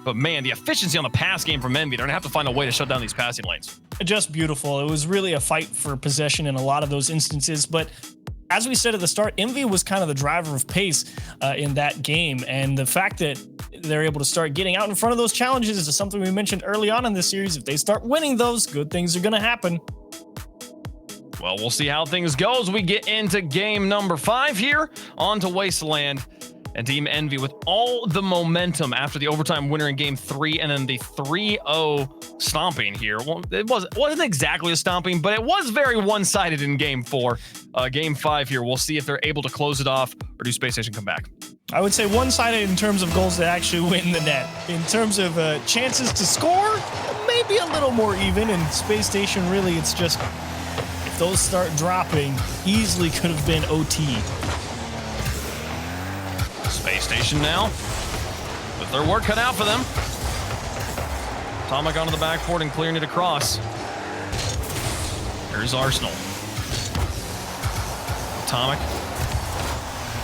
But man, the efficiency on the pass game from EnVy, they're gonna have to find a way to shut down these passing lanes. Just beautiful. It was really a fight for possession in a lot of those instances, but as we said at the start, EnVy was kind of the driver of pace in that game, and the fact that they're able to start getting out in front of those challenges is something we mentioned early on in this series. If they start winning those, good things are going to happen. Well, we'll see how things go as we get into game number 5 here on to Wasteland. And Team EnVy with all the momentum after the overtime winner in game 3 and then the 3-0 stomping here. Well, it wasn't exactly a stomping, but it was very one-sided in game 4. Game 5 here, we'll see if they're able to close it off, or do Spacestation come back? I would say one-sided in terms of goals that actually win the net. In terms of chances to score, maybe a little more even. And Spacestation, really, it's just, if those start dropping, easily could have been OT. Spacestation now, with their work cut out for them. Atomic onto the backboard and clearing it across. Here's Arsenal. Atomic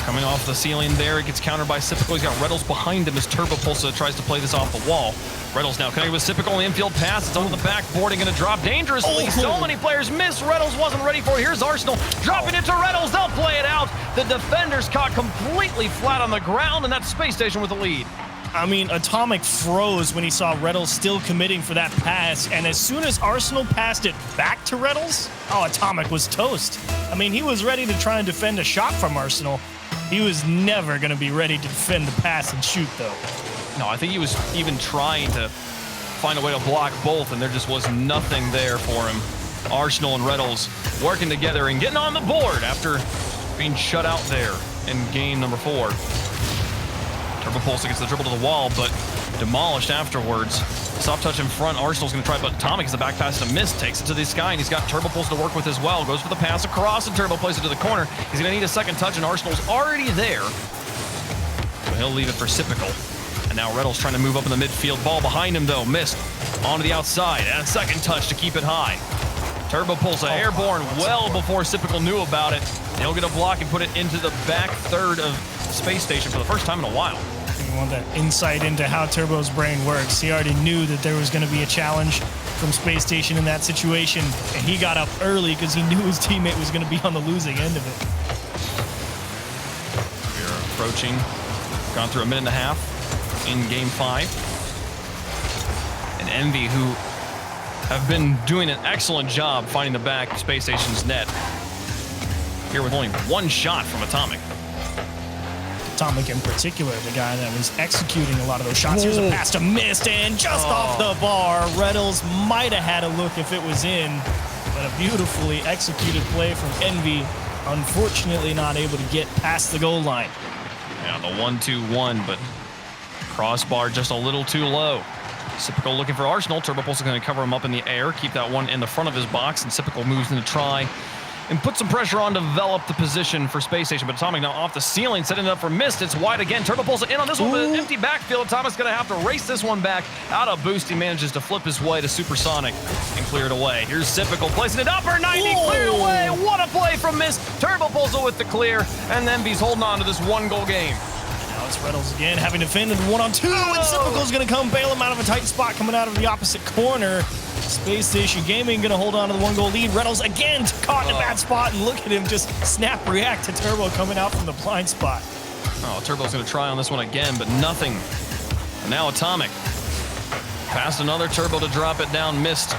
coming off the ceiling there. It gets countered by Sypical. He's got Reddles behind him as Turbopulsa tries to play this off the wall. Reddles now connected with Sypical on the infield pass. It's onto the backboard and going to drop dangerously. So many players miss. Reddles wasn't ready for it. Here's Arsenal dropping it to Reddles. They'll play it out. The defenders caught completely flat on the ground, and that's Space Station with the lead. I mean, Atomic froze when he saw Reddles still committing for that pass, and as soon as Arsenal passed it back to Reddles, Atomic was toast. I mean, he was ready to try and defend a shot from Arsenal. He was never going to be ready to defend the pass and shoot, though. No, I think he was even trying to find a way to block both, and there just was nothing there for him. Arsenal and Reddles working together and getting on the board after being shut out there in game number 4. Turbopulsa gets the dribble to the wall, but demolished afterwards. Soft touch in front. Arsenal's going to try, but Atomic is the back pass to miss. Takes it to the sky, and he's got Turbopulsa to work with as well. Goes for the pass across, and Turbo plays it to the corner. He's going to need a second touch, and Arsenal's already there. So he'll leave it for Sypical. And now Reddles trying to move up in the midfield. Ball behind him, though. Missed. Onto the outside. And a second touch to keep it high. Turbopulsa airborne well before Sypical knew about it. He'll get a block and put it into the back third of Space Station for the first time in a while. You want that insight into how Turbo's brain works. He already knew that there was going to be a challenge from Space Station in that situation, and he got up early because he knew his teammate was going to be on the losing end of it. We're approaching, gone through a minute and a half in game 5. And EnVy, who have been doing an excellent job finding the back of Space Station's net. Here with only one shot from Atomic. Atomic in particular, the guy that was executing a lot of those shots. Here's a pass to missed, and just off the bar. Reddles might have had a look if it was in, but a beautifully executed play from EnVy. Unfortunately, not able to get past the goal line. Yeah, the 1-2-1, but crossbar just a little too low. Sypical looking for Arsenal. Turbopulsa going to cover him up in the air, keep that one in the front of his box, and Sypical moves in to try and put some pressure on to develop the position for Space Station. But Atomic now off the ceiling, setting it up for missed. It's wide again. Turbopulsa in on this one, but an empty backfield. Atomic's going to have to race this one back. Out of boost, he manages to flip his way to Supersonic and clear it away. Here's Sypical placing it upper 90, cleared away. What a play from Mist. Turbopulsa with the clear, and then EnVy's holding on to this one-goal game. Now it's Reddles again, having defended 1-on-2, and Sypical's going to come bail him out of a tight spot coming out of the opposite corner. Space Station Gaming going to hold on to the 1-goal lead. Reddles again caught in a bad spot, and look at him just snap react to Turbo coming out from the blind spot. Oh, Turbo's going to try on this one again, but nothing. And now Atomic. Past another Turbo to drop it down, missed.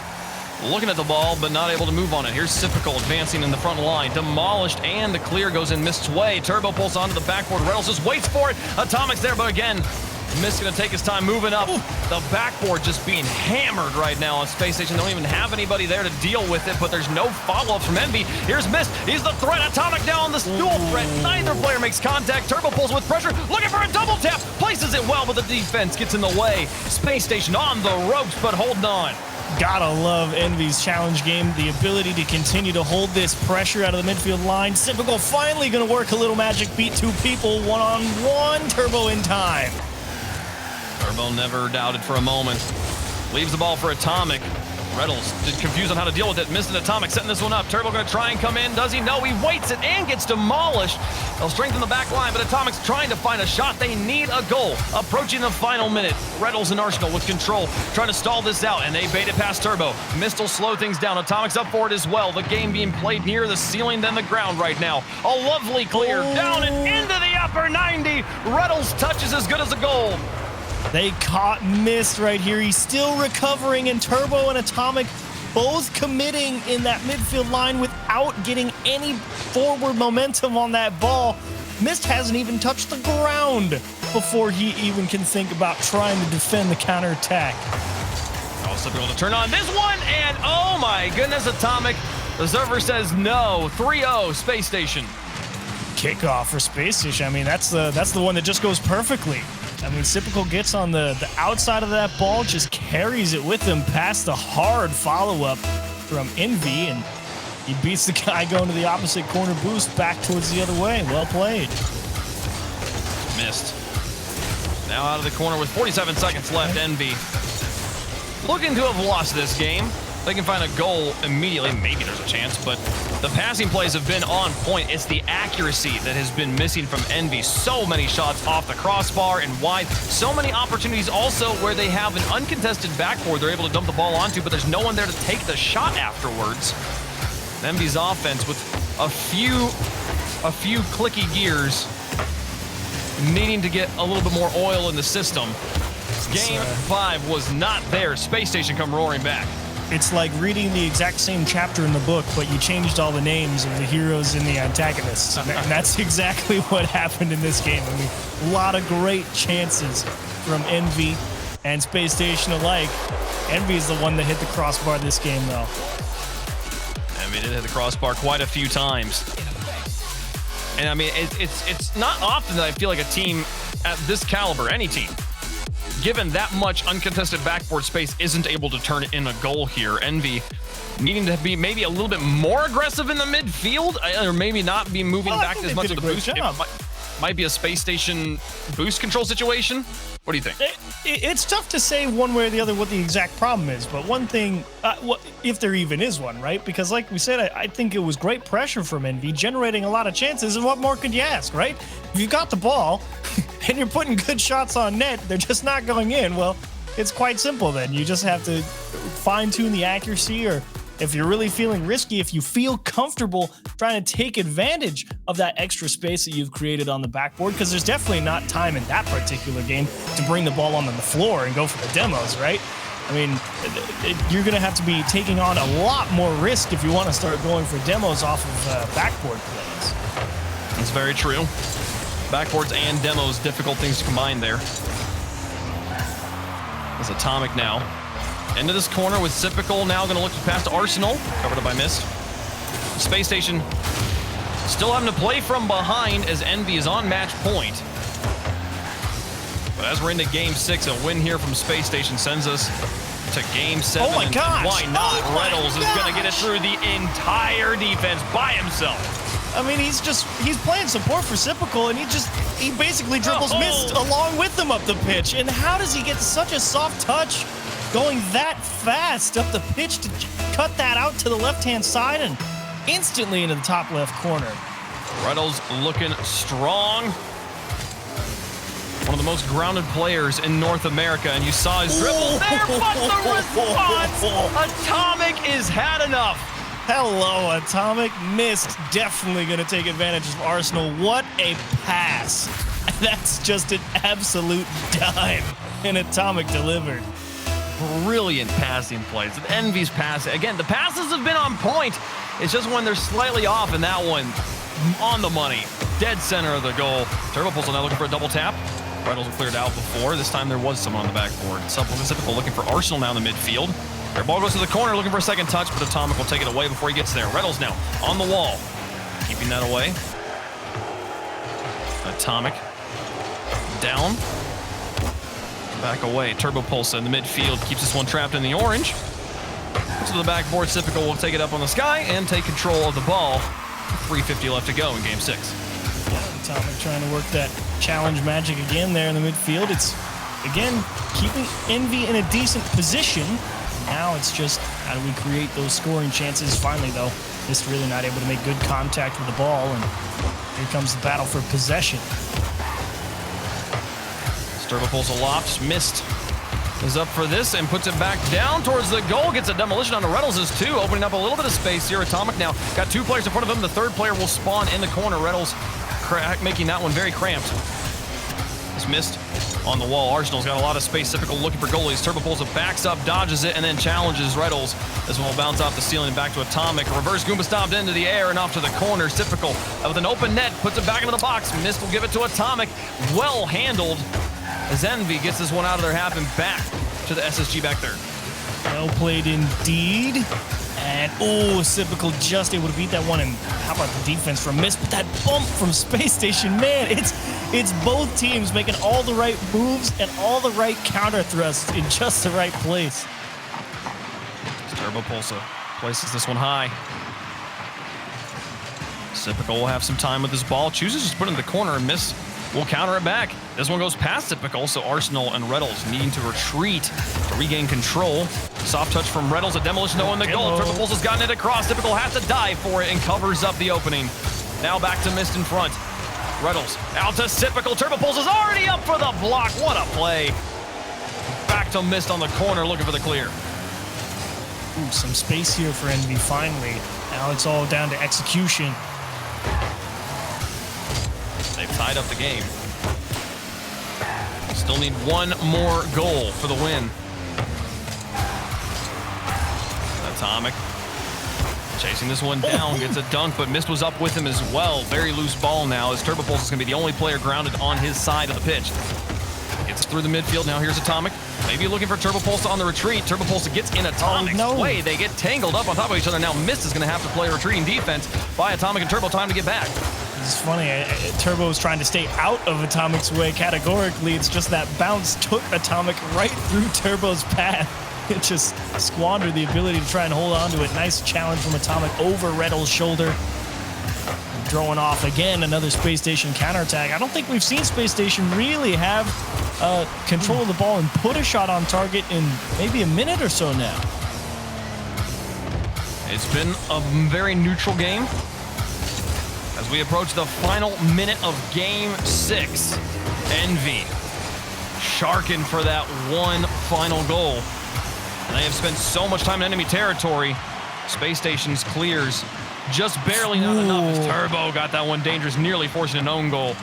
Looking at the ball, but not able to move on it. Here's Sypical advancing in the front line. Demolished, and the clear goes in Mist's way. Turbopulsa onto the backboard. Reddles just waits for it. Atomic's there, but again, Mist going to take his time moving up. The backboard just being hammered right now on Space Station. They don't even have anybody there to deal with it, but there's no follow-up from EnVy. Here's Mist. He's the threat. Atomic now on the dual threat. Neither player makes contact. Turbopulsa with pressure. Looking for a double tap. Places it well, but the defense gets in the way. Space Station on the ropes, but holding on. Gotta love EnVy's challenge game, the ability to continue to hold this pressure out of the midfield line. Sypical finally gonna work a little magic, beat 2 people, 1-on-1, Turbo in time. Turbo never doubted for a moment. Leaves the ball for Atomic. Reddles confused on how to deal with it. Missed an Atomic, setting this one up. Turbo going to try and come in. Does he? No, he waits it and gets demolished. They'll strengthen the back line, but Atomic's trying to find a shot. They need a goal. Approaching the final minute. Reddles and Arsenal with control, trying to stall this out, and they bait it past Turbo. Mist will slow things down. Atomic's up for it as well. The game being played nearer the ceiling than the ground right now. A lovely clear down and into the upper 90. Reddles touches as good as a goal. They caught Mist right here. He's still recovering, and Turbo and Atomic both committing in that midfield line without getting any forward momentum on that ball. Mist hasn't even touched the ground before he even can think about trying to defend the counterattack. Also be able to turn on this one, and oh my goodness, Atomic. The server says no. 3-0 Space Station. Kickoff for Space Station. I mean, that's the one that just goes perfectly. I mean, Sypical gets on the outside of that ball, just carries it with him past the hard follow-up from EnVy, and He beats the guy going to the opposite corner boost back towards the other way. Well played. Missed. Now out of the corner with 47 seconds left, EnVy looking to have lost this game. They can find a goal immediately. Maybe there's a chance, but the passing plays have been on point. It's the accuracy that has been missing from EnVy. So many shots off the crossbar and wide. So many opportunities also where they have an uncontested backboard they're able to dump the ball onto, but there's no one there to take the shot afterwards. EnVy's offense with a few clicky gears, needing to get a little bit more oil in the system. Game 5 was not there. Space Station come roaring back. It's like reading the exact same chapter in the book, but you changed all the names of the heroes and the antagonists. And that's exactly what happened in this game. I mean, a lot of great chances from EnVy and Space Station alike. EnVy is the one that hit the crossbar this game, though. EnVy did hit the crossbar quite a few times. And I mean, it's not often that I feel like a team at this caliber, any team, given that much uncontested backboard space, isn't able to turn it in a goal here. EnVy needing to be maybe a little bit more aggressive in the midfield, or maybe not be moving back as much of the boost. It might be a Space Station boost control situation. What do you think? It's tough to say one way or the other what the exact problem is, but one thing, if there even is one, right? Because like we said, I think it was great pressure from EnVy, generating a lot of chances, and what more could you ask, right? If you've got the ball, and you're putting good shots on net, they're just not going in, well, it's quite simple then. You just have to fine-tune the accuracy, or if you're really feeling risky, if you feel comfortable trying to take advantage of that extra space that you've created on the backboard, because there's definitely not time in that particular game to bring the ball onto the floor and go for the demos, right? I mean, you're going to have to be taking on a lot more risk if you want to start going for demos off of backboard plays. That's very true. Backboards and demos, difficult things to combine there. There's Atomic now. Into this corner with Typical, now going to look past Arsenal. Covered up by Mist. Space Station still having to play from behind as EnVy is on match point. But as we're into Game 6, a win here from Space Station sends us to Game 7. Oh my gosh! Why not? Reynolds is going to get it through the entire defense by himself. I mean, he's playing support for Typical, and he basically dribbles Mist along with him up the pitch. And how does he get such a soft touch going that fast up the pitch to cut that out to the left-hand side and instantly into the top left corner? Reynolds looking strong. One of the most grounded players in North America, and you saw his dribble there, but the response, Atomic is had enough. Hello, Atomic. Mist definitely going to take advantage of Arsenal. What a pass. That's just an absolute dime, and Atomic delivered. Brilliant passing plays. With EnVy's passing, again, the passes have been on point. It's just when they're slightly off, and that one on the money. Dead center of the goal. Turbo Pulse now looking for a double tap. Reynolds cleared out before. This time there was someone on the backboard. Typical looking for Arsenal now in the midfield. Their ball goes to the corner, looking for a second touch, but Atomic will take it away before he gets there. Reynolds now on the wall, keeping that away. Atomic down. Back away. Turbo Pulse in the midfield keeps this one trapped in the orange. To the backboard, Typical will take it up on the sky and take control of the ball. 3:50 left to go in Game 6. Atomic trying to work that challenge magic again there in the midfield. It's, again, keeping EnVy in a decent position. Now it's just how do we create those scoring chances. Finally, though, just really not able to make good contact with the ball, and here comes the battle for possession. Turbo Pulse aloft. Mist is up for this and puts it back down towards the goal. Gets a demolition on the Reynolds' too, opening up a little bit of space here. Atomic now got two players in front of him. The third player will spawn in the corner. Reynolds making that one very cramped. It's Mist on the wall. Arsenal's got a lot of space. Typical looking for goalies. Turbo Pulse backs up, dodges it, and then challenges Reynolds. This one will bounce off the ceiling and back to Atomic. Reverse Goomba stomped into the air and off to the corner. Typical with an open net, puts it back into the box. Mist will give it to Atomic. Well handled as EnVy gets this one out of their half and back to the SSG back there. Well played indeed. And, Typical just able to beat that one. And how about the defense from Mist? But that bump from Space Station, man, it's both teams making all the right moves and all the right counter thrusts in just the right place. Turbo Pulse places this one high. Typical will have some time with this ball. Chooses to just put it in the corner and miss. Will counter it back. This one goes past Typical, so Arsenal and Reddles needing to retreat to regain control. Soft touch from Reddles, a demolition though in the goal. Turbo Pulse has gotten it across. Typical has to dive for it and covers up the opening. Now back to Mist in front. Reddles out to Typical. Turbo Pulse is already up for the block. What a play. Back to Mist on the corner looking for the clear. Ooh, some space here for EnVy finally. Now it's all down to execution. They've tied up the game. Still need one more goal for the win. Atomic chasing this one down, gets a dunk, but Mist was up with him as well. Very loose ball now, as Turbo Pulse is going to be the only player grounded on his side of the pitch. Gets through the midfield, now here's Atomic. Maybe looking for Turbo Pulse on the retreat. Turbo Pulse gets in Atomic's way. They get tangled up on top of each other. Now Mist is going to have to play retreating defense by Atomic and Turbo. Time to get back. It's funny, Turbo is trying to stay out of Atomic's way categorically. It's just that bounce took Atomic right through Turbo's path. It just squandered the ability to try and hold on to it. Nice challenge from Atomic over Reddle's shoulder. Throwing off again another Space Station counterattack. I don't think we've seen Space Station really have control of the ball and put a shot on target in maybe a minute or so now. It's been a very neutral game. As we approach the final minute of Game 6, EnVy sharking for that one final goal. And they have spent so much time in enemy territory. Space Station's clears just barely not enough as Turbo got that one dangerous, nearly forcing an own goal.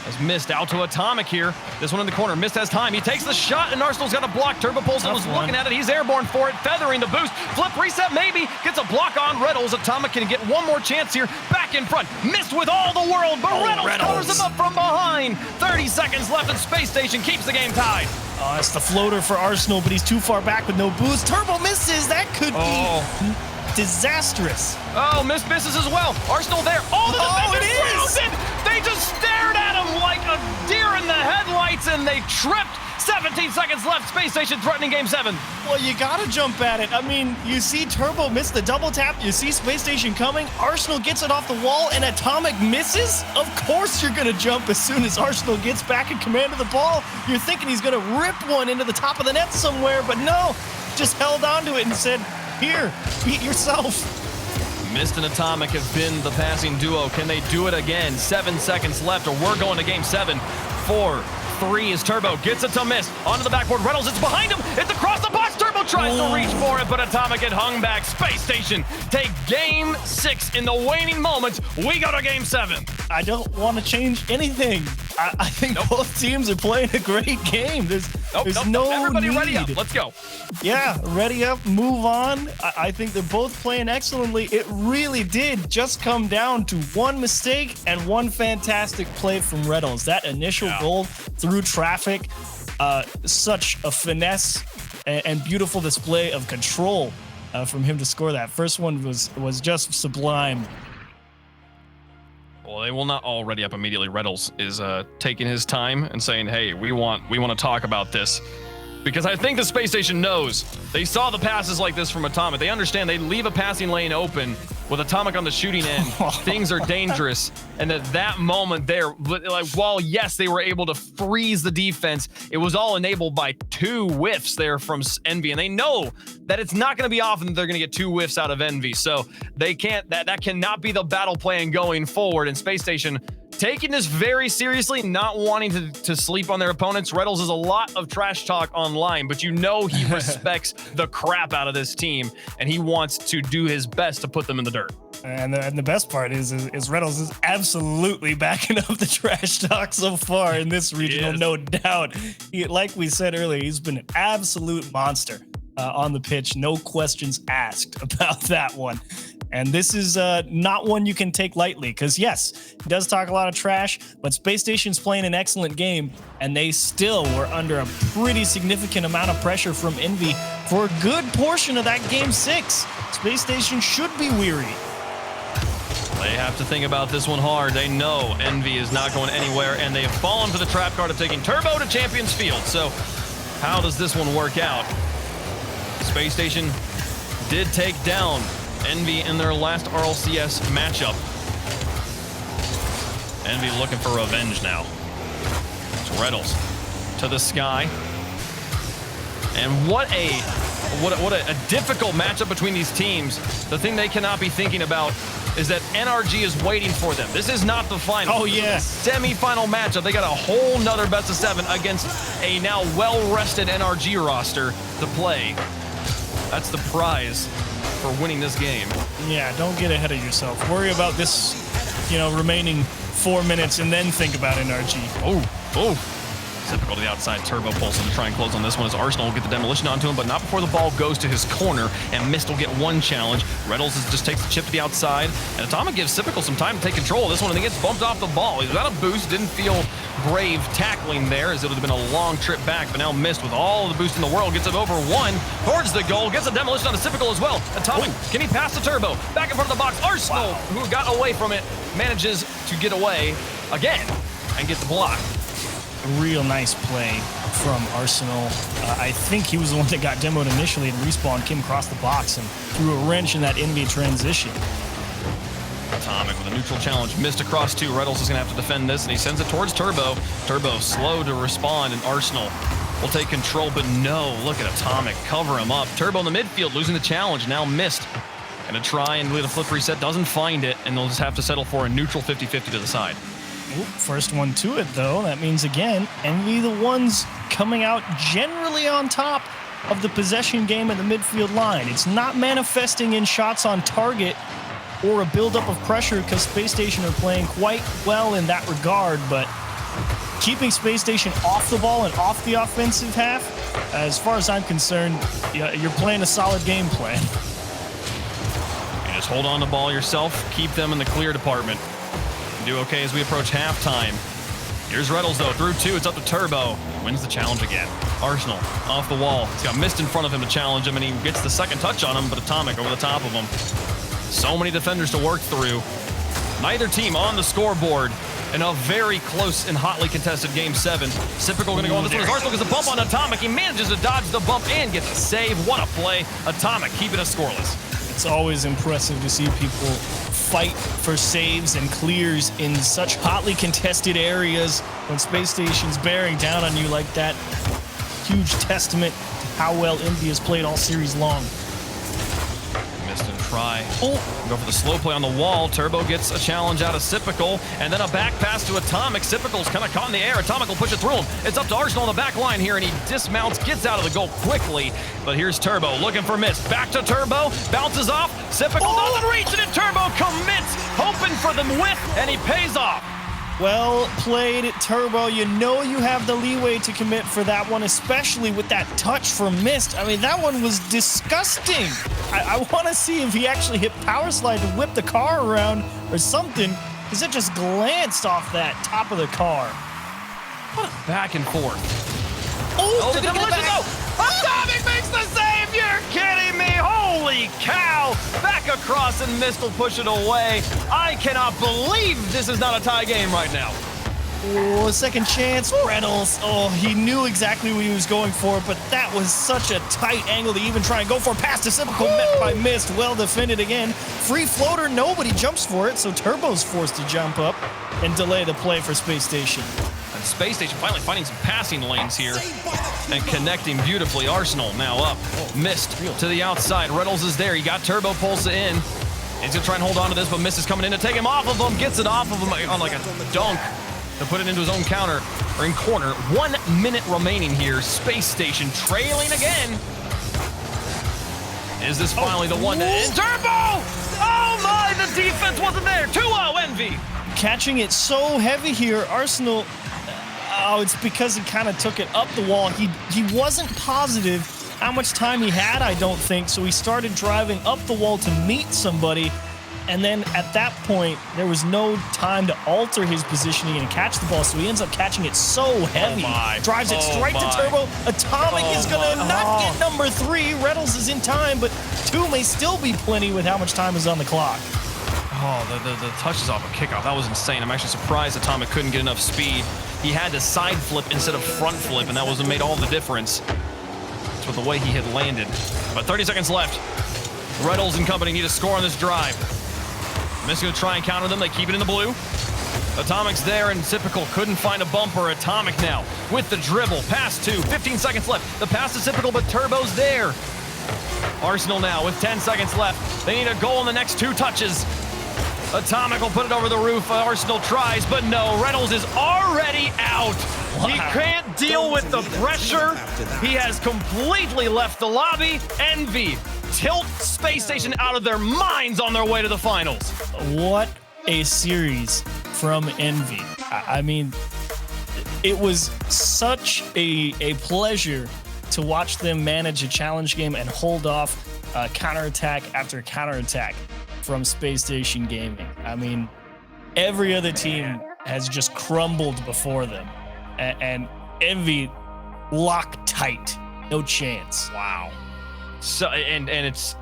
As Mist out to Atomic here. This one in the corner. Mist has time. He takes the shot, and Arsenal's got a block. Turbo Pulse was looking at it. He's airborne for it, feathering the boost. Flip reset, maybe. Gets a block on Reddles. Atomic can get one more chance here. Back in front. Mist with all the world, but Reddles covers him up from behind. 30 seconds left, and Space Station keeps the game tied. Oh, it's the floater for Arsenal, but he's too far back with no boost. Turbo misses. That could be disastrous. Oh, Mist misses as well. Arsenal there. Oh, the defender's grounded. They just stared at him like a deer in the headlights, and they tripped. 17 seconds left. Space Station threatening Game 7. Well, you gotta jump at it. I mean, you see Turbo miss the double tap. You see Space Station coming. Arsenal gets it off the wall, and Atomic misses. Of course you're gonna jump as soon as Arsenal gets back in command of the ball. You're thinking he's gonna rip one into the top of the net somewhere, but no. Just held onto it and said, here, beat yourself. Mist and Atomic have been the passing duo. Can they do it again? 7 seconds left, or we're going to Game 7. 4, 3 is Turbo. Gets it to Mist. Onto the backboard. Reynolds, it's behind him. It's across the box. Turbo tries to reach for it, but Atomic had hung back. Space Station take Game 6 in the waning moments. We go to Game 7. I don't want to change anything. I think both teams are playing a great game. There's no Everybody need. ready up. Let's go. Yeah, ready up, move on. I think they're both playing excellently. It really did just come down to one mistake and one fantastic play from Reddles. That initial goal through traffic, such a finesse and beautiful display of control from him to score that. First one was just sublime. Well, they will not all ready up immediately. Reddles is taking his time and saying, hey, we want to talk about this. Because I think the Space Station knows. They saw the passes like this from Atomic. They understand they leave a passing lane open with Atomic on the shooting end. Things are dangerous. And at that moment there, like, while yes, they were able to freeze the defense, it was all enabled by 2 whiffs there from EnVy. And they know that it's not going to be often that they're going to get 2 whiffs out of EnVy. So they can't, that cannot be the battle plan going forward. And Space Station taking this very seriously, not wanting to sleep on their opponents. Reddles is a lot of trash talk online, but you know he respects the crap out of this team, and he wants to do his best to put them in the dirt. And the best part is Reddles is absolutely backing up the trash talk so far in this regional, no doubt. Like we said earlier, he's been an absolute monster on the pitch. No questions asked about that one. And this is not one you can take lightly because, yes, he does talk a lot of trash, but Space Station's playing an excellent game, and they still were under a pretty significant amount of pressure from EnVy for a good portion of that Game 6. Space Station should be weary. They have to think about this one hard. They know EnVy is not going anywhere, and they have fallen for the trap card of taking Turbo to Champions Field. So how does this one work out? Space Station did take down EnVy in their last RLCS matchup. EnVy looking for revenge now. It's Reddles to the sky. And what a difficult matchup between these teams. The thing they cannot be thinking about is that NRG is waiting for them. This is not the final. Oh, yes. Semi-final matchup. They got a whole nother best of 7 against a now well-rested NRG roster to play. That's the prize for winning this game. Yeah, don't get ahead of yourself. Worry about this, remaining 4 minutes and then think about NRG. Oh. Typical to the outside. Turbo Pulse to try and close on this one as Arsenal will get the demolition onto him, but not before the ball goes to his corner, and Mist will get one challenge. Reddles just takes the chip to the outside, and Atomic gives Sypical some time to take control of this one, and he gets bumped off the ball. He was out of boost, didn't feel brave tackling there, as it would have been a long trip back, but now Mist, with all the boost in the world, gets it over one towards the goal, gets a demolition on the Sypical as well. Atomic, can he pass the Turbo? Back in front of the box. Arsenal, who got away from it, manages to get away again and get the block. Real nice play from Arsenal. I think he was the one that got demoed initially, and Respawn came across the box and threw a wrench in that EnVy transition. Atomic with a neutral challenge, missed across 2. Reddles is going to have to defend this, and he sends it towards Turbo. Turbo slow to respond, and Arsenal will take control, but no, look at Atomic, cover him up. Turbo in the midfield, losing the challenge, now Missed. Gonna try and lead a flip reset, doesn't find it, and they'll just have to settle for a neutral 50-50 to the side. Oop, first one to it, though. That means, again, EnVy the ones coming out generally on top of the possession game at the midfield line. It's not manifesting in shots on target or a buildup of pressure, because Spacestation are playing quite well in that regard, but keeping Spacestation off the ball and off the offensive half, as far as I'm concerned, you're playing a solid game plan. You just hold on the ball yourself, keep them in the clear department. Do okay as we approach halftime. Here's Reddles, though, through 2. It's up to Turbo. Wins the challenge again. Arsenal off the wall. He's got Mist in front of him to challenge him, and he gets the second touch on him, but Atomic over the top of him. So many defenders to work through. Neither team on the scoreboard in a very close and hotly contested Game 7. Sypical going to go on this one as Arsenal gets a bump on Atomic. He manages to dodge the bump and gets a save. What a play. Atomic keeping us scoreless. It's always impressive to see people fight for saves and clears in such hotly contested areas when Space Station's bearing down on you like that. Huge testament to how well EnVy has played all series long. Missed and try. Go for the slow play on the wall. Turbo gets a challenge out of Sypical, and then a back pass to Atomic. Sypical's kind of caught in the air. Atomic will push it through him. It's up to Arsenal on the back line here, and he dismounts, gets out of the goal quickly. But here's Turbo looking for Mist. Back to Turbo, bounces off. Sypical doesn't reach it, and Turbo commits, hoping for the whiff, and he pays off. Well played, Turbo. You know you have the leeway to commit for that one, especially with that touch from Mist. I mean, that one was disgusting. I want to see if he actually hit power slide to whip the car around or something, because it just glanced off that top of the car. What a back and forth. Oh, the demolition, though! Atomic makes the save! You're kidding me! Holy cow! Back across, and Mist will push it away. I cannot believe this is not a tie game right now. Oh, second chance, Reddles. Oh, he knew exactly what he was going for, but that was such a tight angle to even try and go for. Pass to Sypical, met by Mist. Well defended again. Free floater, nobody jumps for it, so Turbo's forced to jump up and delay the play for Space Station. And Space Station finally finding some passing lanes here and connecting beautifully. Arsenal now up. Mist to the outside. Reddles is there. He got Turbo Pulse in. He's going to try and hold on to this, but Mist is coming in to take him off of him. Gets it off of him on like a dunk to put it into his own counter or in corner. 1 minute remaining here. Space Station trailing again. Is this finally the one that is Turbo? Oh my, the defense wasn't there. 2-0 EnVy. Catching it so heavy here, Arsenal. Oh, it's because he kind of took it up the wall. He wasn't positive how much time he had, I don't think, so he started driving up the wall to meet somebody, and then at that point, there was no time to alter his positioning and catch the ball, so he ends up catching it so heavy. Drives it straight to Turbo. Atomic is going to not get number 3. Reddles is in time, but 2 may still be plenty with how much time is on the clock. Oh, the touches off a kickoff. That was insane. I'm actually surprised Atomic couldn't get enough speed. He had to side flip instead of front flip, and that made all the difference with the way he had landed. But 30 seconds left. Reynolds and company need a score on this drive. Mist going to try and counter them. They keep it in the blue. Atomic's there, and Typical couldn't find a bumper. Atomic now with the dribble. Pass 2, 15 seconds left. The pass is Typical, but Turbo's there. Arsenal now with 10 seconds left. They need a goal in the next 2 touches. Atomic will put it over the roof. Arsenal tries, but no. Reynolds is already out. Wow. He can't deal with the pressure. He has completely left the lobby. EnVy tilt Space Station out of their minds on their way to the finals. What a series from EnVy. I mean, it was such a pleasure to watch them manage a challenge game and hold off counterattack after counterattack from Space Station Gaming. I mean, every other team has just crumbled before them, and EnVy locked tight, no chance. Wow. So and it's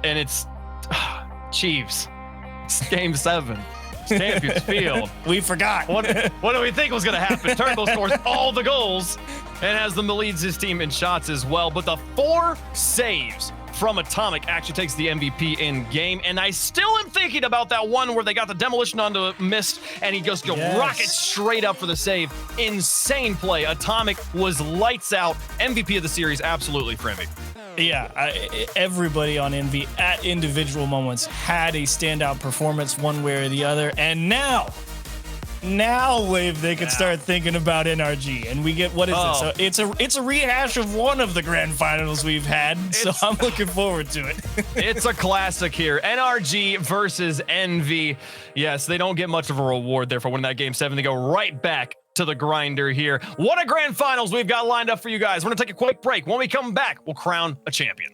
Chiefs. It's game 7. Champions Field. We forgot. What do we think was going to happen? Turbo scores all the goals and has them leads his team in shots as well. But the 4 saves from Atomic actually takes the MVP in game. And I still am thinking about that one where they got the demolition onto Mist and he goes to rocket straight up for the save. Insane play. Atomic was lights out. MVP of the series, absolutely for EnVy. Yeah, everybody on EnVy at individual moments had a standout performance one way or the other. And now, Wave, they can start thinking about NRG. And we get, what is this? So it's a rehash of one of the grand finals we've had. So I'm looking forward to it. It's a classic here. NRG versus EnVy. Yes, they don't get much of a reward there for winning that game 7. They go right back to the grinder here. What a grand finals we've got lined up for you guys. We're going to take a quick break. When we come back, we'll crown a champion.